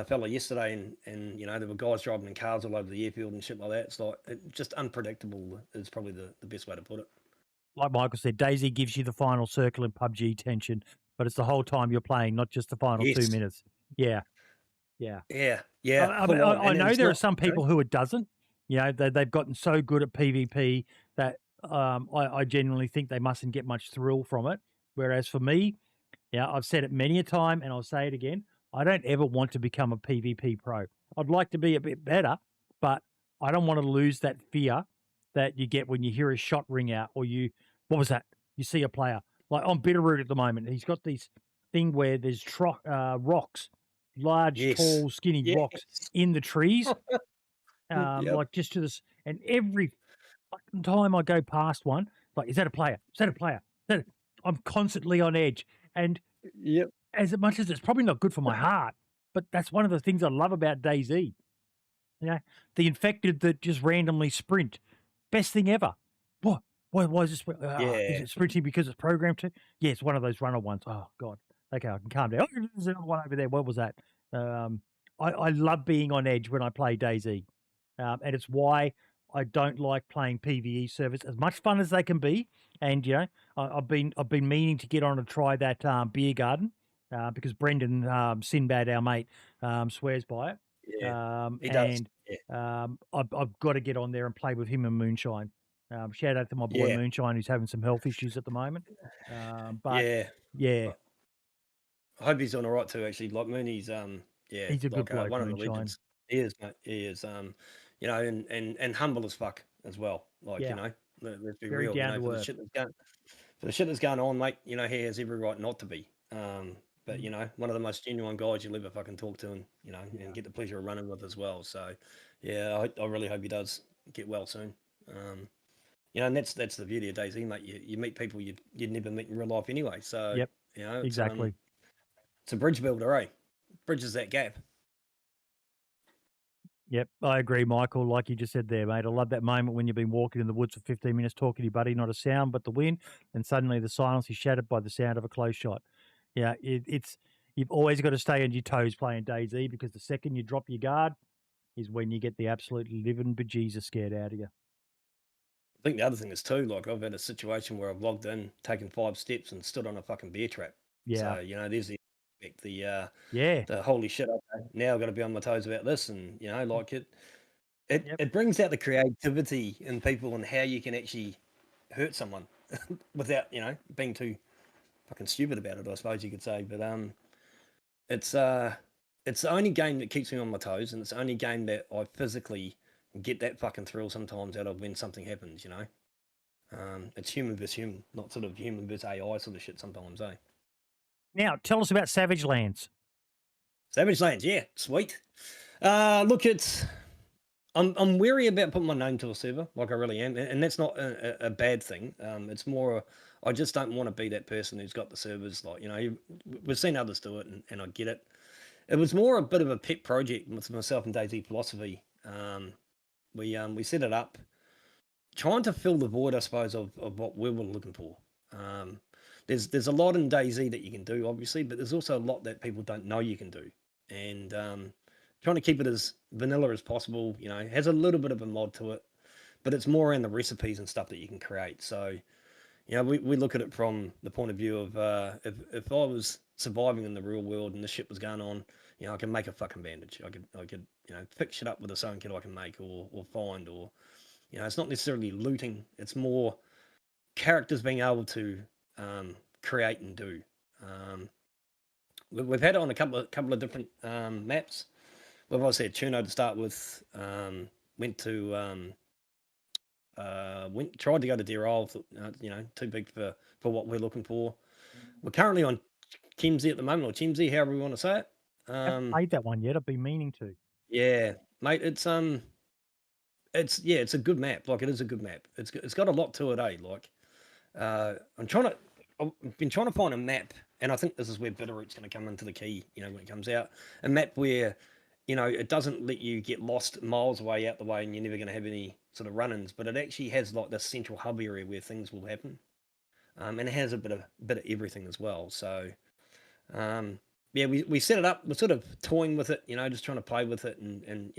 fella yesterday, and you know, there were guys driving in cars all over the airfield and shit like that. It's like, just unpredictable is probably the best way to put it. Like Michael said, DayZ gives you the final circle in PUBG tension, but it's the whole time you're playing, not just the final 2 minutes. Yeah. Yeah. I know there are some people who it doesn't. You know, they've gotten so good at PvP that I genuinely think they mustn't get much thrill from it. Whereas for me, yeah, I've said it many a time, and I'll say it again, I don't ever want to become a PvP pro. I'd like to be a bit better, but I don't want to lose that fear that you get when you hear a shot ring out, or what was that? You see a player. Like on Bitterroot at the moment, he's got this thing where there's rocks, large, tall, skinny rocks in the trees. Like just to this, and every fucking time I go past one, like, is that a player? Is that a player? I'm constantly on edge. And as much as it's probably not good for my heart, but that's one of the things I love about DayZ. You know, the infected that just randomly sprint. Best thing ever. What? Why is this? Is it sprinting because it's programmed to? Yeah, it's one of those runner ones. Oh, God. Okay, I can calm down. Oh, there's another one over there. What was that? I love being on edge when I play DayZ. And it's why I don't like playing PvE servers, as much fun as they can be. And you know, I've been meaning to get on and try that beer garden because Brendan Sinbad, our mate, swears by it. He does. I've got to get on there and play with him and Moonshine. Shout out to my boy Moonshine, who's having some health issues at the moment. I hope he's doing all right too. Actually, like Mooney's, he's a good bloke, one of the Moonshine. legends. He is, mate. He is, you know, and humble as fuck as well. Like, you know, let's be Very real. You down know, to for the shit that's going on, mate. You know, he has every right not to be. But you know, one of the most genuine guys you'll ever fucking talk to, and you know, and get the pleasure of running with as well. So, yeah, I really hope he does get well soon. You know, and that's the beauty of DayZ, mate. You meet people you'd never meet in real life anyway. So, you know, exactly. It's a bridge builder, eh? Bridges that gap. Yep, I agree, Michael. Like you just said there, mate. I love that moment when you've been walking in the woods for 15 minutes talking to your buddy, not a sound but the wind, and suddenly the silence is shattered by the sound of a close shot. Yeah, it's you've always got to stay on your toes playing DayZ, because the second you drop your guard is when you get the absolute living bejesus scared out of you. I think the other thing is too, like, I've had a situation where I've logged in, taken 5 steps, and stood on a fucking bear trap. Yeah. So, you know, there's the holy shit, okay, now I've got to be on my toes about this, and you know, like it brings out the creativity in people and how you can actually hurt someone without, you know, being too fucking stupid about it, I suppose you could say. But it's the only game that keeps me on my toes, and it's the only game that I physically get that fucking thrill sometimes out of when something happens, you know. It's human versus human, not sort of human versus AI sort of shit sometimes, eh? Now, tell us about Savage Lands. Savage Lands, yeah, sweet. Look, I'm wary about putting my name to a server, like I really am, and that's not a bad thing. It's more, I just don't want to be that person who's got the servers, like, you know, we've seen others do it, and I get it. It was more a bit of a pet project with myself and DayZ Philosophy. We set it up, trying to fill the void, I suppose, of what we were looking for. There's a lot in DayZ that you can do, obviously, but there's also a lot that people don't know you can do. And trying to keep it as vanilla as possible, you know, has a little bit of a mod to it, but it's more around the recipes and stuff that you can create. So, we look at it from the point of view of if I was surviving in the real world and this shit was going on, I can make a fucking bandage. I could fix shit up with a sewing kit I can make or find, or it's not necessarily looting. It's more characters being able to create and do. We've had it on a couple of different maps. We've obviously had Tuno to start with. Tried to go to Deer Isle, too big for what we're looking for. We're currently on Chimsey at the moment, or Chimsey, however we want to say it. I haven't played that one yet. I've been meaning to. Yeah, mate, it's a good map. Like, it is a good map. It's got a lot to it, eh? Like, I've been trying to find a map, and I think this is where Bitterroot's going to come into the key. When it comes out, a map where it doesn't let you get lost miles away out the way, and you're never going to have any sort of run-ins, but it actually has like this central hub area where things will happen, and it has a bit of everything as well. So, we set it up. We're sort of toying with it, just trying to play with it, and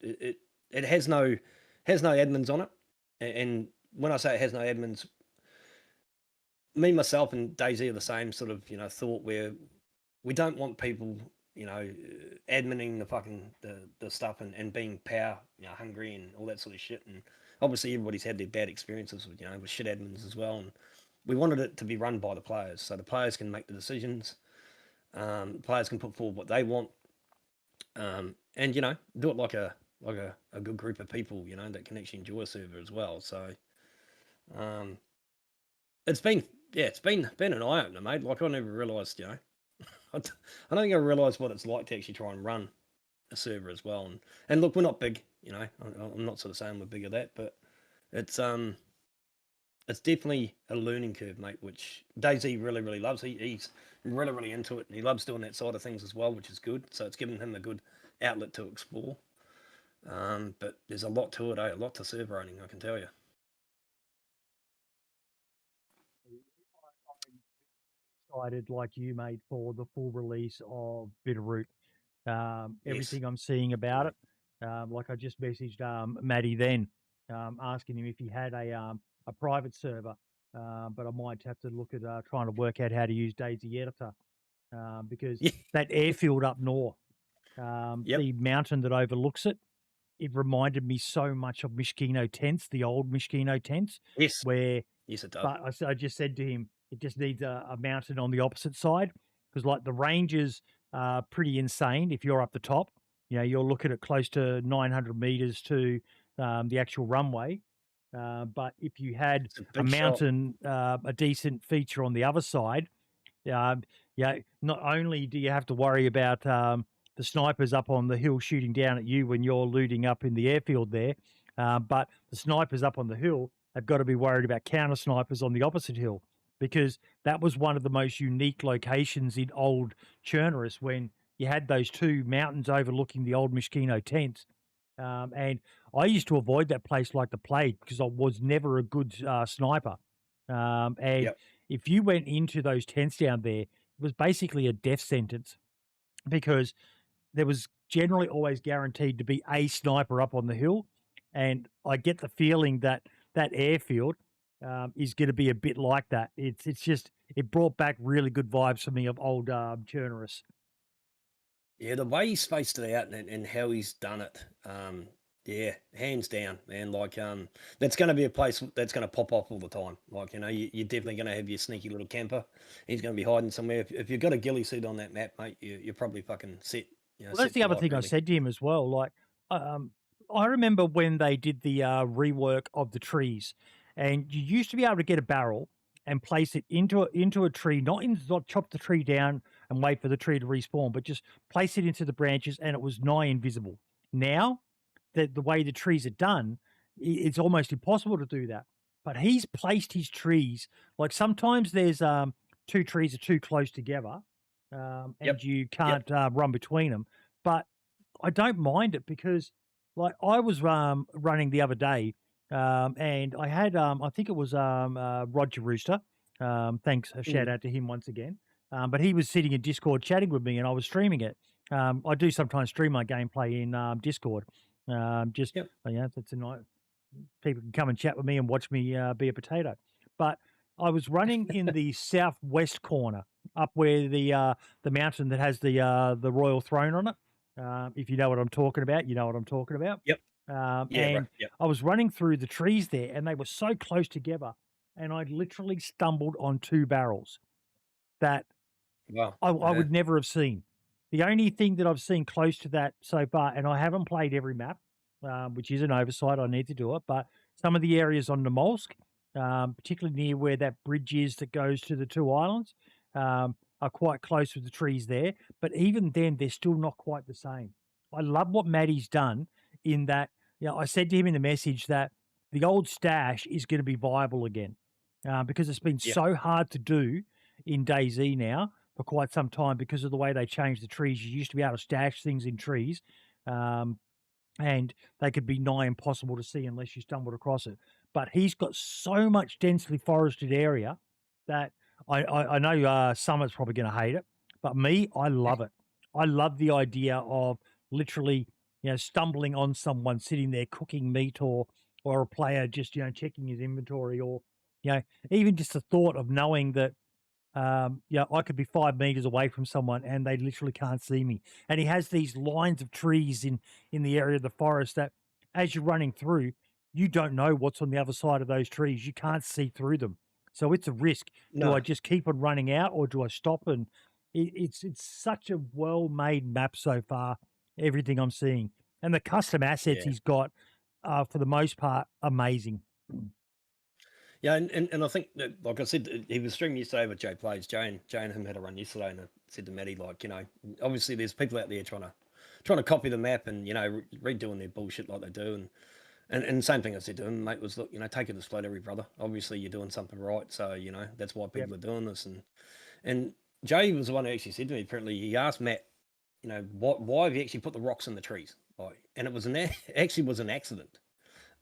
it has no admins on it. And when I say it has no admins, me, myself, and DayZ are the same sort of thought, where we don't want people adminning the fucking the stuff and being power hungry and all that sort of shit. And obviously everybody's had their bad experiences with with shit admins as well, and we wanted it to be run by the players, so the players can make the decisions. Players can put forward what they want, and do it like a good group of people that can actually enjoy a server as well. So it's been an eye opener, mate. Like, I never realised I don't think I realised what it's like to actually try and run a server as well. And look, we're not big, I'm not sort of saying we're big at that, but it's definitely a learning curve, mate, which DayZ really, really loves. He's really, really into it, and he loves doing that side of things as well, which is good. So it's given him a good outlet to explore. But there's a lot to it, a lot to server owning, I can tell you. Excited like you, mate, for the full release of Bitterroot. Everything I'm seeing about it, like I just messaged Maddie then, asking him if he had a private server, but I might have to look at trying to work out how to use DayZ Editor, because that airfield up north, the mountain that overlooks it, it reminded me so much of Mishkino tents, the old Mishkino tents. Yes. Where, yes, it does. But I just said to him, it just needs a mountain on the opposite side, because like the ranges are pretty insane. If you're up the top, you're looking at close to 900 meters to the actual runway. But if you had a mountain, a decent feature on the other side, not only do you have to worry about the snipers up on the hill shooting down at you when you're looting up in the airfield there, but the snipers up on the hill have got to be worried about counter snipers on the opposite hill, because that was one of the most unique locations in old Chernarus, when you had those two mountains overlooking the old Mishkino tents. And I used to avoid that place like the plague, because I was never a good sniper. And if you went into those tents down there, it was basically a death sentence, because there was generally always guaranteed to be a sniper up on the hill. And I get the feeling that that airfield is going to be a bit like that. It's just, it brought back really good vibes for me of old Chernarus. Yeah, the way he spaced it out and how he's done it, hands down, man. Like, that's going to be a place that's going to pop off all the time. Like, you're definitely going to have your sneaky little camper. He's going to be hiding somewhere. If you've got a ghillie suit on that map, mate, you're probably fucking set. Well, that's the other thing I said to him as well. Like, I remember when they did the rework of the trees, and you used to be able to get a barrel and place it into a tree, not chop the tree down and wait for the tree to respawn, but just place it into the branches, and it was nigh invisible. Now, the way the trees are done, it's almost impossible to do that. But he's placed his trees, like sometimes there's two trees are too close together, and you can't run between them. But I don't mind it, because like I was running the other day, and I had I think it was Roger Rooster. Thanks, a shout out to him once again. But he was sitting in Discord chatting with me, and I was streaming it. I do sometimes stream my gameplay in Discord. That's a nice, people can come and chat with me and watch me be a potato. But I was running in the southwest corner, up where the mountain that has the royal throne on it. If you know what I'm talking about, you know what I'm talking about. Yep. Yeah, And right. Yep. I was running through the trees there, and they were so close together, and I literally stumbled on two barrels that Wow. I Yeah. would never have seen. The only thing that I've seen close to that so far, and I haven't played every map, which is an oversight. I need to do it, but some of the areas on the Molsk, particularly near where that bridge is that goes to the two islands, are quite close with the trees there. But even then, they're still not quite the same. I love what Maddie's done in that. I said to him in the message that the old stash is going to be viable again, because it's been Yeah. so hard to do in DayZ now for quite some time because of the way they changed the trees. You used to be able to stash things in trees, and they could be nigh impossible to see unless you stumbled across it. But he's got so much densely forested area that I know Summer's probably going to hate it, but me, I love it. I love the idea of literally, stumbling on someone sitting there cooking meat, or a player just checking his inventory, or even just the thought of knowing that I could be 5 meters away from someone and they literally can't see me. And he has these lines of trees in the area of the forest that, as you're running through, you don't know what's on the other side of those trees. You can't see through them, so it's a risk. Do No. I just keep on running out, or do I stop? And it's such a well-made map so far. Everything I'm seeing, and the custom assets Yeah. he's got, for the most part, amazing. Yeah, and I think that, like I said, he was streaming yesterday with Jay Plays. Jay and him had a run yesterday, and I said to Matty, like, obviously there's people out there trying to copy the map and redoing their bullshit like they do, and same thing I said to him, mate, was, look, take it as flattery, brother. Obviously you're doing something right, so that's why people are doing this, and Jay was the one who actually said to me. Apparently he asked Matt, why have you actually put the rocks in the trees, and it was actually was an accident,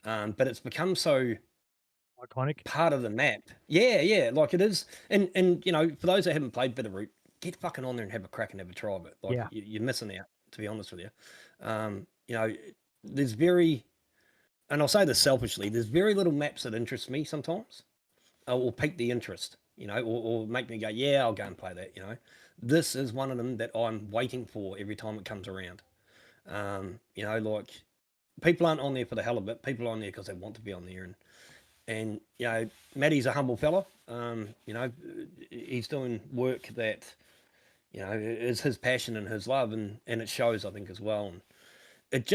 but it's become so Iconic. part of the map. Yeah, like it is. And for those that haven't played Bitterroot, get fucking on there and have a crack and have a try of it. Like, Yeah. you're missing out, to be honest with you. There's and I'll say this selfishly, there's very little maps that interest me sometimes, or pique the interest, or make me go, yeah, I'll go and play that. This is one of them that I'm waiting for every time it comes around. Like, people aren't on there for the hell of it. People are on there because they want to be on there, and Matty's a humble fella. He's doing work that is his passion and his love, and it shows, I think, as well. And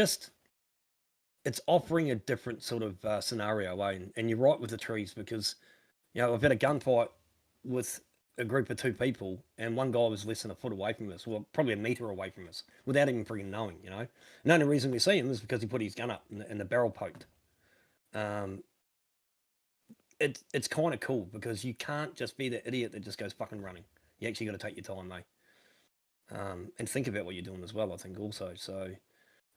it's offering a different sort of scenario, and you're right with the trees, because I've had a gunfight with a group of two people, and one guy was less than a foot away from us, well, probably a meter away from us, without even freaking knowing. And the only reason we see him is because he put his gun up and the barrel poked. It's kind of cool, because you can't just be the idiot that just goes fucking running. You actually got to take your time, mate, and think about what you're doing as well, I think, also. So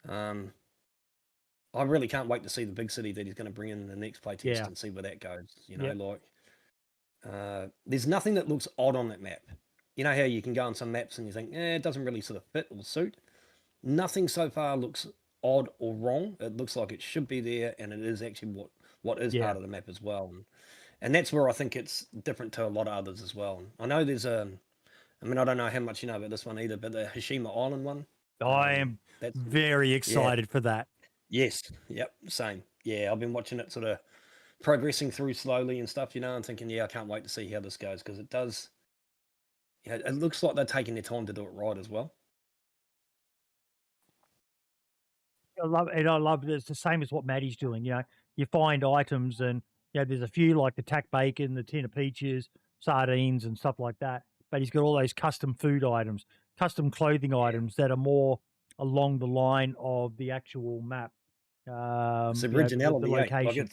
I really can't wait to see the big city that he's going to bring in the next playtest, and see where that goes. There's nothing that looks odd on that map. You know how you can go on some maps and you think, it doesn't really sort of fit or suit. Nothing so far looks odd or wrong. It looks like it should be there, and it is actually what is part of the map as well. And that's where I think it's different to a lot of others as well. I know there's I don't know how much you know about this one either, but the Hashima Island one. I am very excited for that. Yes. Yep. Same. Yeah, I've been watching it sort of progressing through slowly and stuff, and thinking, I can't wait to see how this goes, because it does. It looks like they're taking their time to do it right as well. I love it. It's the same as what Maddie's doing. You find items, and there's a few like the tack bacon, the tin of peaches, sardines, and stuff like that. But he's got all those custom food items, custom clothing items that are more along the line of the actual map. It's originality, the location.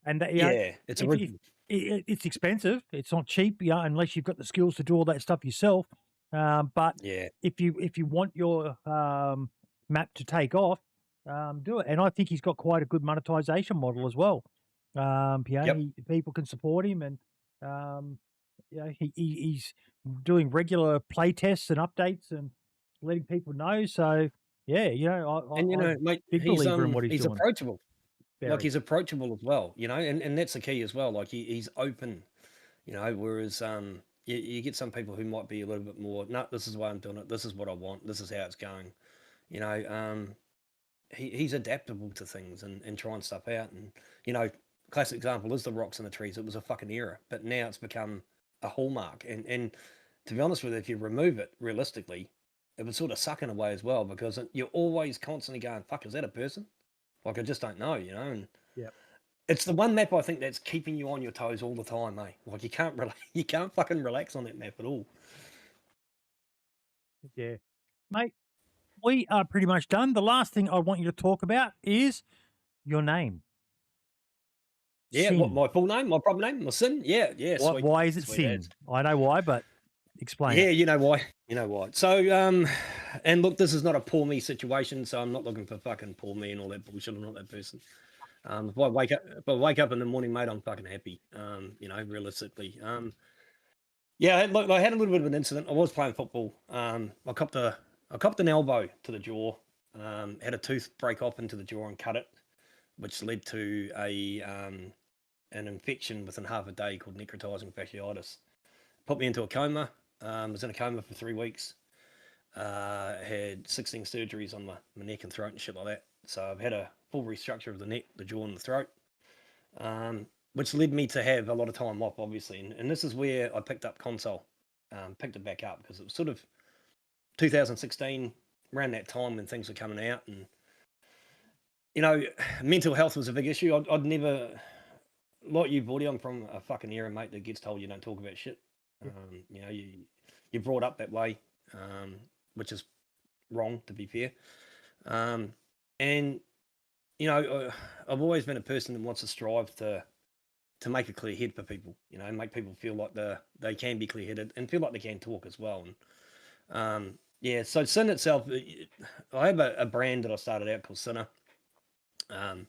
And it's original. It's expensive. It's not cheap, unless you've got the skills to do all that stuff yourself. But if you want your map to take off, do it. And I think he's got quite a good monetization model as well. People can support him, and he's doing regular play tests and updates and letting people know. So mate, he's believer in what he's doing. Approachable. Like, he's approachable as well, and that's the key as well. Like, he's open. You know, whereas you get some people who might be a little bit more, no, this is why I'm doing it. This is what I want. This is how it's going. You know, he's adaptable to things and trying stuff out. And, you know, classic example is the rocks and the trees. It was a fucking era, but now it's become a hallmark. And to be honest with you, if you remove it realistically, it would sort of suck in a way as well, because you're always constantly going, fuck, is that a person? Like, I just don't know, you know? And it's the one map I think that's keeping you on your toes all the time, eh? Like, you can't fucking relax on that map at all. Yeah. Mate, we are pretty much done. The last thing I want you to talk about is your name. Yeah, Sin. what, my full name, my proper name, my Sin? Yeah, sweet. Why is it Sweet Sin? ads. I know why, but explain. Yeah, you know why. You know why. So, and look, this is not a poor me situation, so I'm not looking for fucking poor me and all that bullshit. I'm not that person. If I wake up in the morning, mate, I'm fucking happy. You know, realistically. Yeah, I had a little bit of an incident. I was playing football. I copped an elbow to the jaw. Had a tooth break off into the jaw and cut it, which led to an infection within half a day called necrotizing fasciitis. Put me into a coma. Was in a coma for 3 weeks. Had 16 surgeries on my neck and throat and shit like that. So I've had a full restructure of the neck, the jaw, and the throat, which led me to have a lot of time off, obviously. And this is where I picked up console, picked it back up, because it was sort of 2016, around that time when things were coming out. And, you know, mental health was a big issue. I'd never, like you, Bordy, I'm from a fucking era, mate, that gets told you don't talk about shit. You know, you're brought up that way, which is wrong, to be fair. And, you know, I've always been a person that wants to strive to make a clear head for people, you know, make people feel like they can be clear-headed and feel like they can talk as well. And, yeah, so Sin itself, I have a brand that I started out called Sinner. And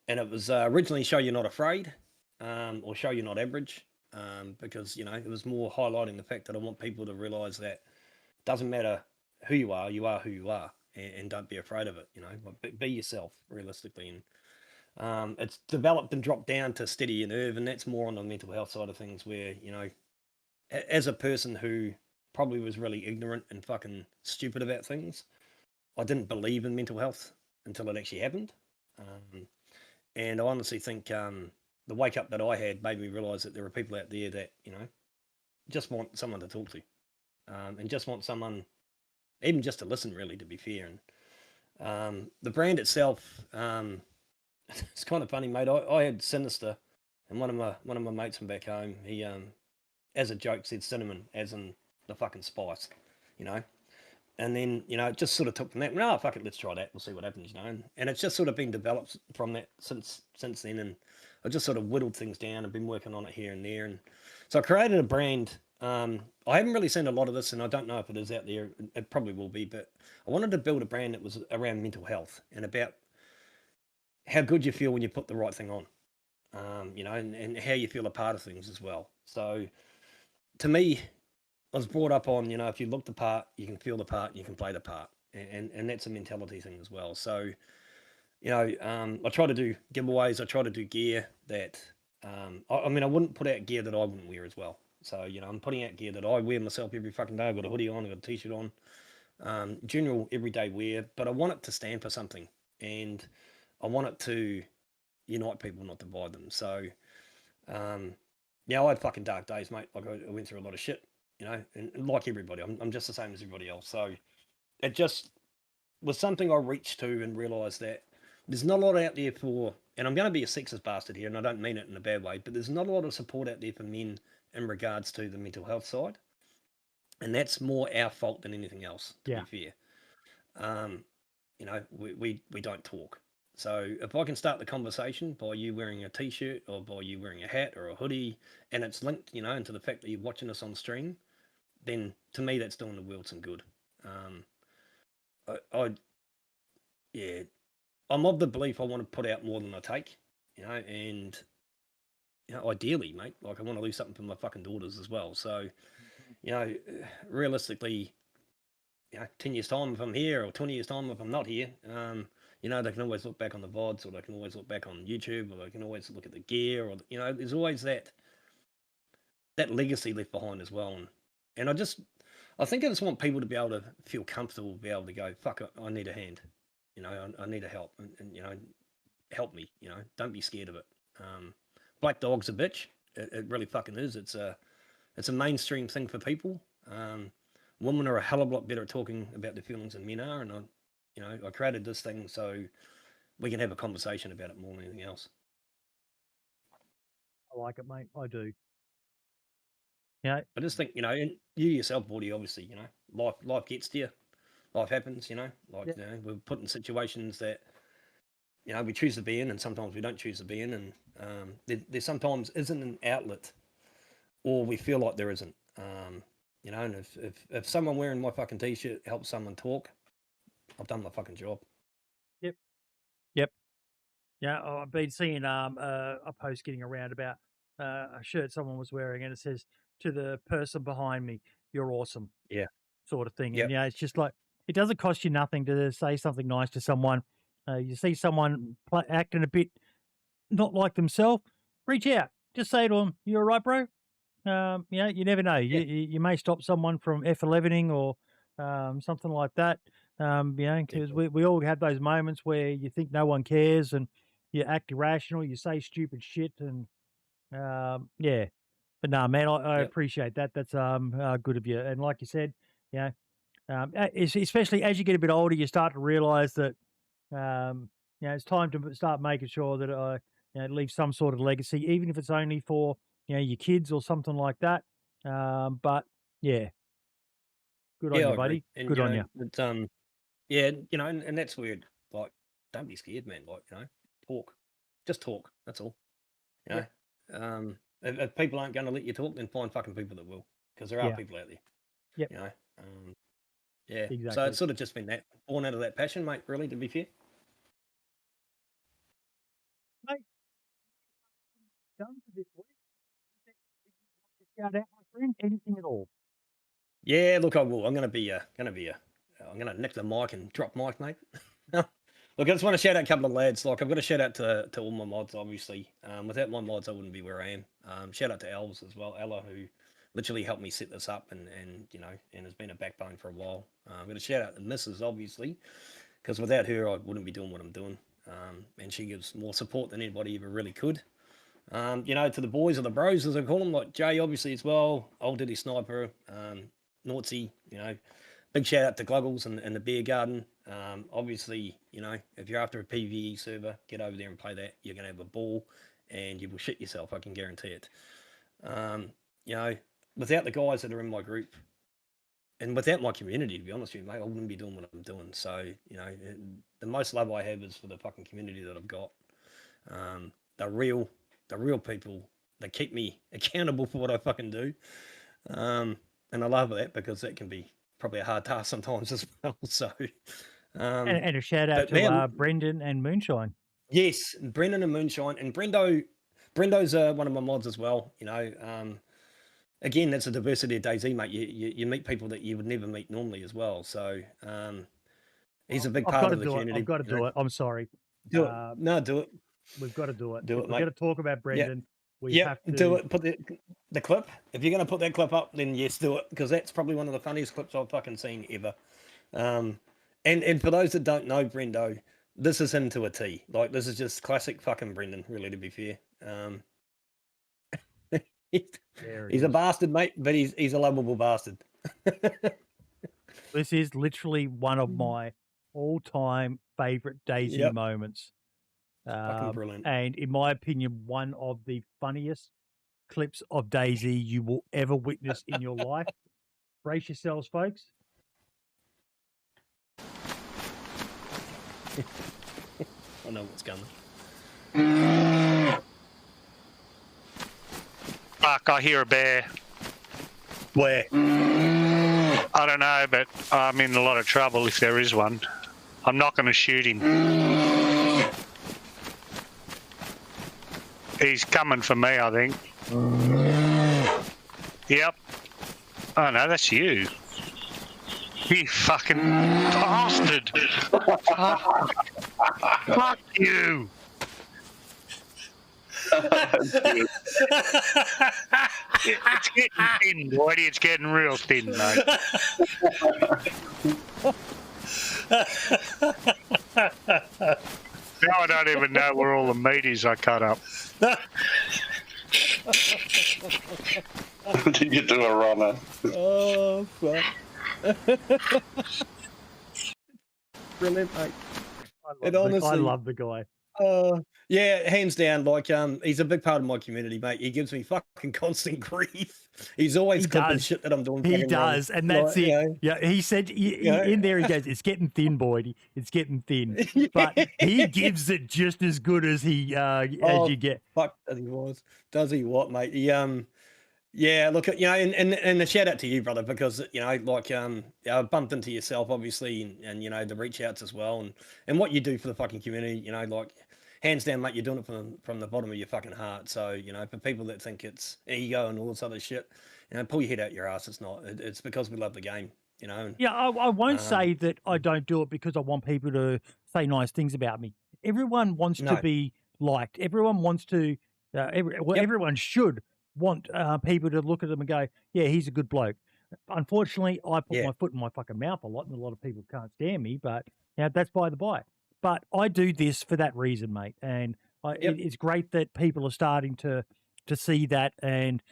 it was originally Show You're Not Afraid, or Show You're Not Average. Because, you know, it was more highlighting the fact that I want people to realize that it doesn't matter who you are who you are, and don't be afraid of it, you know, be yourself realistically. And it's developed and dropped down to Steady Your Nerve, and that's more on the mental health side of things, where, you know, as a person who probably was really ignorant and fucking stupid about things, I didn't believe in mental health until it actually happened. And I honestly think the wake up that I had made me realize that there are people out there that, you know, just want someone to talk to, and just want someone, even just to listen, really, to be fair. And the brand itself, it's kind of funny, mate. I had Sinister, and one of my mates from back home, he as a joke said Synamann, as in the fucking spice, you know. And then, you know, it just sort of took from that. No, fuck it, let's try that. We'll see what happens, you know. And it's just sort of been developed from that since then. And I just sort of whittled things down and been working on it here and there. And so I created a brand. I haven't really seen a lot of this, and I don't know if it is out there. It probably will be, but I wanted to build a brand that was around mental health and about how good you feel when you put the right thing on, you know, and how you feel a part of things as well. So to me, I was brought up on, you know, if you look the part, you can feel the part, you can play the part. And that's a mentality thing as well. So, you know, I try to do giveaways. I try to do gear that, I mean, I wouldn't put out gear that I wouldn't wear as well. So, you know, I'm putting out gear that I wear myself every fucking day. I've got a hoodie on, I've got a t-shirt on, general everyday wear, but I want it to stand for something. And I want it to unite people, not divide them. So, yeah, I had fucking dark days, mate. Like, I went through a lot of shit. You know, and like everybody, I'm just the same as everybody else. So it just was something I reached to and realised that there's not a lot out there for, and I'm going to be a sexist bastard here, and I don't mean it in a bad way, but there's not a lot of support out there for men in regards to the mental health side. And that's more our fault than anything else, to be fair. You know, we don't talk. So if I can start the conversation by you wearing a t-shirt or by you wearing a hat or a hoodie, and it's linked, you know, into the fact that you're watching us on stream, then to me that's doing the world some good. I'm of the belief I want to put out more than I take, you know, and, you know, ideally, mate, like I want to leave something for my fucking daughters as well. So, you know, realistically, you know, 10 years time if I'm here, or 20 years time if I'm not here, you know, they can always look back on the VODs, or they can always look back on YouTube, or they can always look at the gear, or, you know, there's always that that legacy left behind as well. And I think I just want people to be able to feel comfortable, be able to go, fuck it, I need a hand. I need a help, and help me. Don't be scared of it. Black dog's a bitch. It really fucking is. It's a mainstream thing for people. Women are a hell of a lot better at talking about their feelings than men are, and I created this thing so we can have a conversation about it more than anything else. I like it, mate. I do. I just think, and you yourself, Bordy, obviously, life gets to you. Life happens, we're put in situations that, we choose to be in, and sometimes we don't choose to be in, and there sometimes isn't an outlet, or we feel like there isn't. And if someone wearing my fucking t-shirt helps someone talk, I've done my fucking job. Yep. Yeah, I've been seeing a post getting around about a shirt someone was wearing, and it says, "To the person behind me, you're awesome." Yeah. Sort of thing. Yep. And it's just like, it doesn't cost you nothing to say something nice to someone. You see someone acting a bit not like themselves, reach out. Just say to them, "You all right, bro?" You never know. Yeah. You may stop someone from F11ing or something like that. Because we all have those moments where you think no one cares and you act irrational, you say stupid shit, and yeah. But no, man, I Yep. appreciate that. That's good of you. And like you said, especially as you get a bit older, you start to realise that it's time to start making sure that I leave some sort of legacy, even if it's only for your kids or something like that. But yeah, good on I you, agree. buddy. And, Good on you. It's, and that's weird. Like, don't be scared, man. Like, talk. Just talk. That's all. If people aren't going to let you talk, then find fucking people that will, because there are people out there. Yep. Exactly. So Exactly. it's sort of just been that, born out of that passion, mate, really, to be fair. Mate, done for this week. Shout out, my friend. Anything at all? Yeah, look, I will. I'm going to nick the mic and drop mic, mate. Look, I just want to shout out a couple of lads. Like, I've got to shout out to all my mods, obviously. Without my mods, I wouldn't be where I am. Shout out to Els as well, Ella, who literally helped me set this up and has been a backbone for a while. I'm going to shout out the missus, obviously, because without her, I wouldn't be doing what I'm doing. And she gives more support than anybody ever really could. To the boys or the bros, as I call them, like Jay, obviously, as well, Old Diddy Sniper, Naughty, big shout out to Gluggles and the Beer Garden. Obviously, if you're after a PvE server, get over there and play that. You're going to have a ball and you will shit yourself, I can guarantee it. Without the guys that are in my group and without my community, to be honest with you, mate, I wouldn't be doing what I'm doing. So, the most love I have is for the fucking community that I've got. The real people that keep me accountable for what I fucking do. And I love that because that can be probably a hard task sometimes as well. So, and a shout out to Brendan and Moonshine. Yes, Brendan and Moonshine, and Brendo's one of my mods as well. Again, that's a diversity of DayZ, mate. You meet people that you would never meet normally as well. So, he's a big part of the community. I've got to do it. I'm sorry. Do it. No, do it. We've got to do it. Do it, mate. We've got to talk about Brendan. Yeah, do it. Put the clip. If you're going to put that clip up, then yes, do it, because that's probably one of the funniest clips I've fucking seen ever. And for those that don't know Brendo, this is him to a T. Like, this is just classic fucking Brendan, really, to be fair. He's a bastard, mate, but he's a lovable bastard. This is literally one of my all-time favourite DayZ moments. Fucking brilliant. And in my opinion, one of the funniest clips of DayZ you will ever witness in your life. Brace yourselves, folks. I know what's coming. Fuck, I hear a bear. Where? I don't know, but I'm in a lot of trouble if there is one. I'm not going to shoot him. He's coming for me, I think. Yep. Oh no, that's you. You fucking bastard. Fuck you. It's getting thin, Whitey. It's getting real thin, mate. Now I don't even know where all the meat is I cut up. You do a runner. Oh, fuck. Brilliant, mate. I love the guy. Yeah, hands down. Like, he's a big part of my community, mate. He gives me fucking constant grief. He's always clipping shit that I'm doing. He does, wrong. and that's like, it. Yeah, he said in there. He goes, "It's getting thin, Boydie. It's getting thin." But he gives it just as good as he as you get. Fuck, does he what, mate? He yeah. Look, and a shout out to you, brother, because like I bumped into yourself, obviously, and the reach outs as well, and what you do for the fucking community, like. Hands down, mate, you're doing it from the bottom of your fucking heart. So, for people that think it's ego and all this other shit, pull your head out your ass. It's not. It's because we love the game, And, yeah, I won't say that I don't do it because I want people to say nice things about me. Everyone wants to be liked. Everyone wants to, everyone should want people to look at them and go, yeah, he's a good bloke. Unfortunately, I put my foot in my fucking mouth a lot, and a lot of people can't stand me, but that's by the by. But I do this for that reason, mate, and it's great that people are starting to see that. And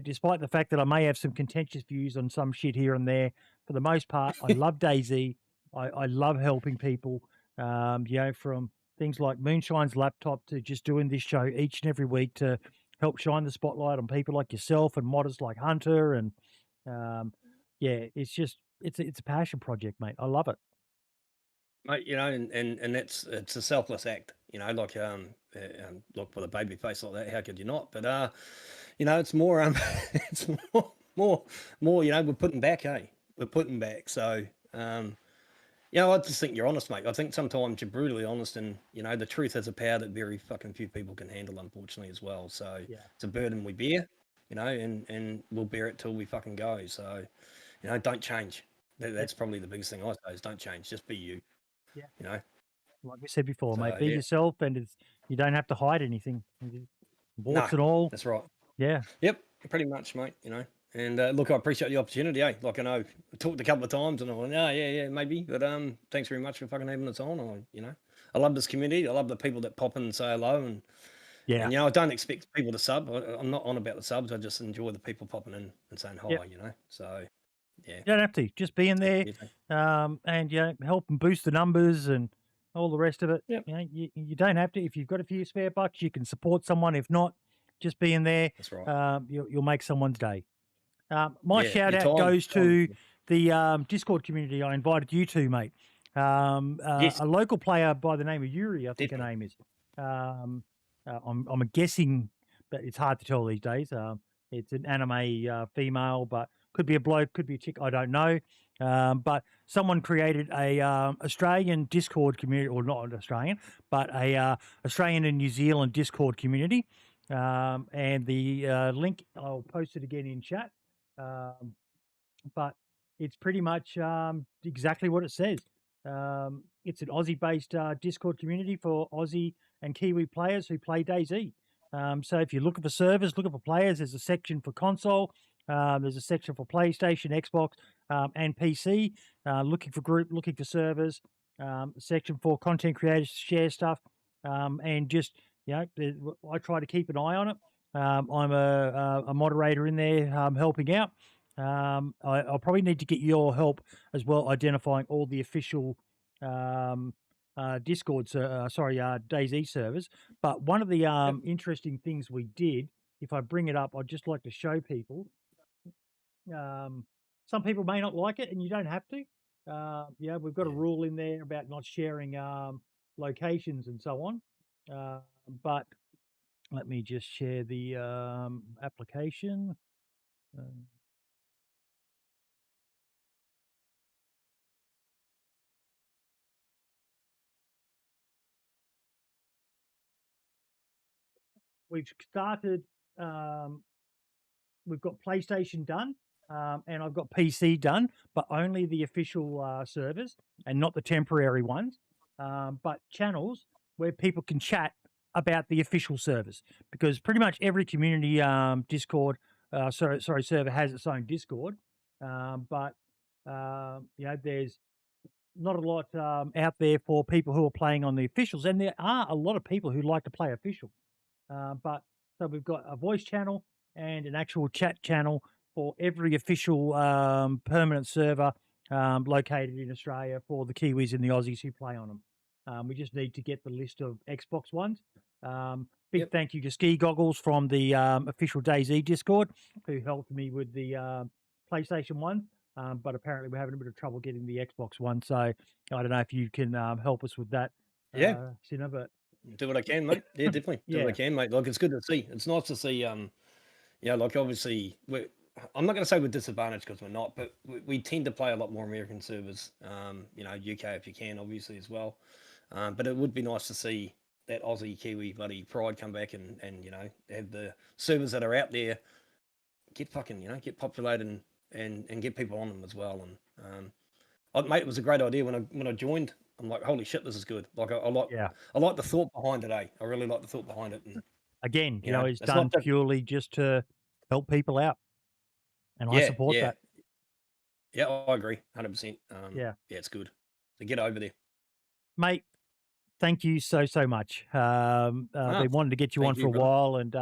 despite the fact that I may have some contentious views on some shit here and there, for the most part, I love DayZ. I love helping people. From things like Moonshine's laptop to just doing this show each and every week to help shine the spotlight on people like yourself and modders like Hunter. And it's a passion project, mate. I love it. Mate, and it's a selfless act, like look, with a baby face like that, how could you not? But it's more it's more we're putting back, we're putting back. So I just think you're honest, mate. I think sometimes you're brutally honest, and the truth has a power that very fucking few people can handle, unfortunately, as well. So it's a burden we bear, and we'll bear it till we fucking go. So don't change. That's probably the biggest thing I say is don't change, just be you. Yeah. Like we said before, mate, be yourself, and you don't have to hide anything. Warts and all. That's right. Yeah. Yep. Pretty much, mate. And look, I appreciate the opportunity. Like I know, I talked a couple of times, and I went, maybe. But thanks very much for fucking having us on. I love this community. I love the people that pop in and say hello, and I don't expect people to sub. I'm not on about the subs. I just enjoy the people popping in and saying hi. So. Yeah. You don't have to just be in there, and help and boost the numbers and all the rest of it. Yep. You don't have to. If you've got a few spare bucks, you can support someone. If not, just be in there. That's right. You'll make someone's day. My shout out goes to the Discord community I invited you to, mate. Yes. A local player by the name of Yuri, I think her name is. I'm guessing, but it's hard to tell these days. It's an anime female, but could be a bloke, could be a chick, I don't know. But someone created a Australian Discord community, or not Australian, but a Australian and New Zealand Discord community. And the link, I'll post it again in chat. But it's pretty much exactly what it says. It's an Aussie-based Discord community for Aussie and Kiwi players who play DayZ. So if you're looking for servers, looking for players, there's a section for console. There's a section for PlayStation, Xbox, and PC. Looking for group, looking for servers. A section for content creators to share stuff. And just I try to keep an eye on it. I'm a moderator in there, helping out. I'll probably need to get your help as well, identifying all the official Discord, DayZ servers. But one of the interesting things we did, if I bring it up, I'd just like to show people. Some people may not like it, and you don't have to. We've got a rule in there about not sharing locations and so on. But let me just share the application. We've started. We've got PlayStation done, and I've got PC done, but only the official servers and not the temporary ones. But channels where people can chat about the official servers, because pretty much every community Discord, server has its own Discord, but there's not a lot out there for people who are playing on the officials, and there are a lot of people who like to play official. But so we've got a voice channel and an actual chat channel for every official permanent server located in Australia for the Kiwis and the Aussies who play on them. We just need to get the list of Xbox Ones. Big thank you to Ski Goggles from the official DayZ Discord, who helped me with the PlayStation 1. But apparently we're having a bit of trouble getting the Xbox One. So I don't know if you can help us with that. Sinner, but do what I can, mate. Yeah, definitely. Do what I can, mate. Like, it's good to see. It's nice to see, like, obviously, I'm not going to say we're disadvantaged because we're not, but we tend to play a lot more American servers, UK if you can, obviously, as well. But it would be nice to see that Aussie, Kiwi, bloody pride come back and have the servers that are out there get get populated and get people on them as well. And mate, it was a great idea when I joined. I'm like, holy shit, this is good. Like, I like the thought behind it. I really like the thought behind it. And again, it's done purely just to help people out, and I support that. Yeah, I agree, 100%. It's good. So get over there, mate. Thank you so much. Been wanting to get you on for a while, and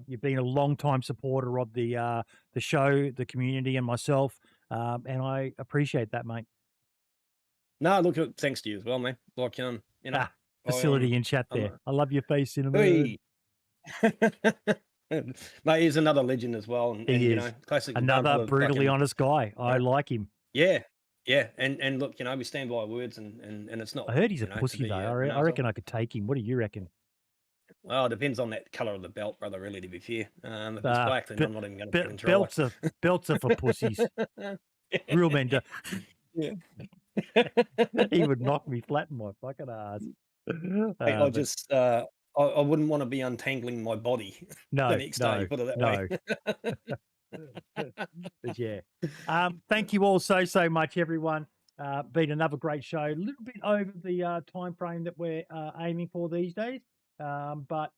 you've been a long time supporter of the show, the community, and myself, and I appreciate that, mate. No, look, thanks to you as well, man. Like, facility in chat there. I love your face, Synamann. Mate, he's another legend as well. And he is. Classic another brutally honest guy. I like him. Yeah. And look, we stand by our words, and it's not. I heard he's a pussy though. I reckon I could take him. What do you reckon? Well, it depends on that colour of the belt, brother. Really, to be fair, if it's black, then I'm not even going to control it. Belts are for pussies. Real men do. Yeah. He would knock me flat in my fucking ass. I wouldn't want to be untangling my body the next day, put it that way. But thank you all so much, everyone. Been another great show. A little bit over the time frame that we're aiming for these days, but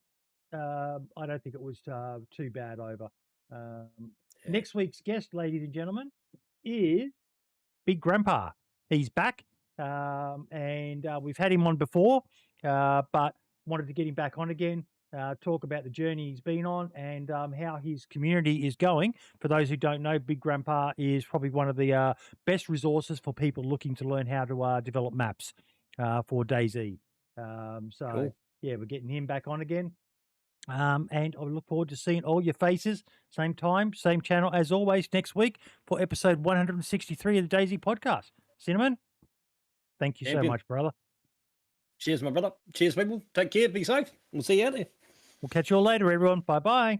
I don't think it was too bad over. Next week's guest, ladies and gentlemen, is Big Grandpa. He's back, and we've had him on before, but wanted to get him back on again, talk about the journey he's been on and how his community is going. For those who don't know, Big Grandpa is probably one of the best resources for people looking to learn how to develop maps for DayZ. Cool. We're getting him back on again. And I look forward to seeing all your faces, same time, same channel as always next week for episode 163 of the DayZ Podcast. Synamann, thank you so much, brother. Cheers, my brother. Cheers, people. Take care. Be safe. We'll see you out there. We'll catch you all later, everyone. Bye-bye.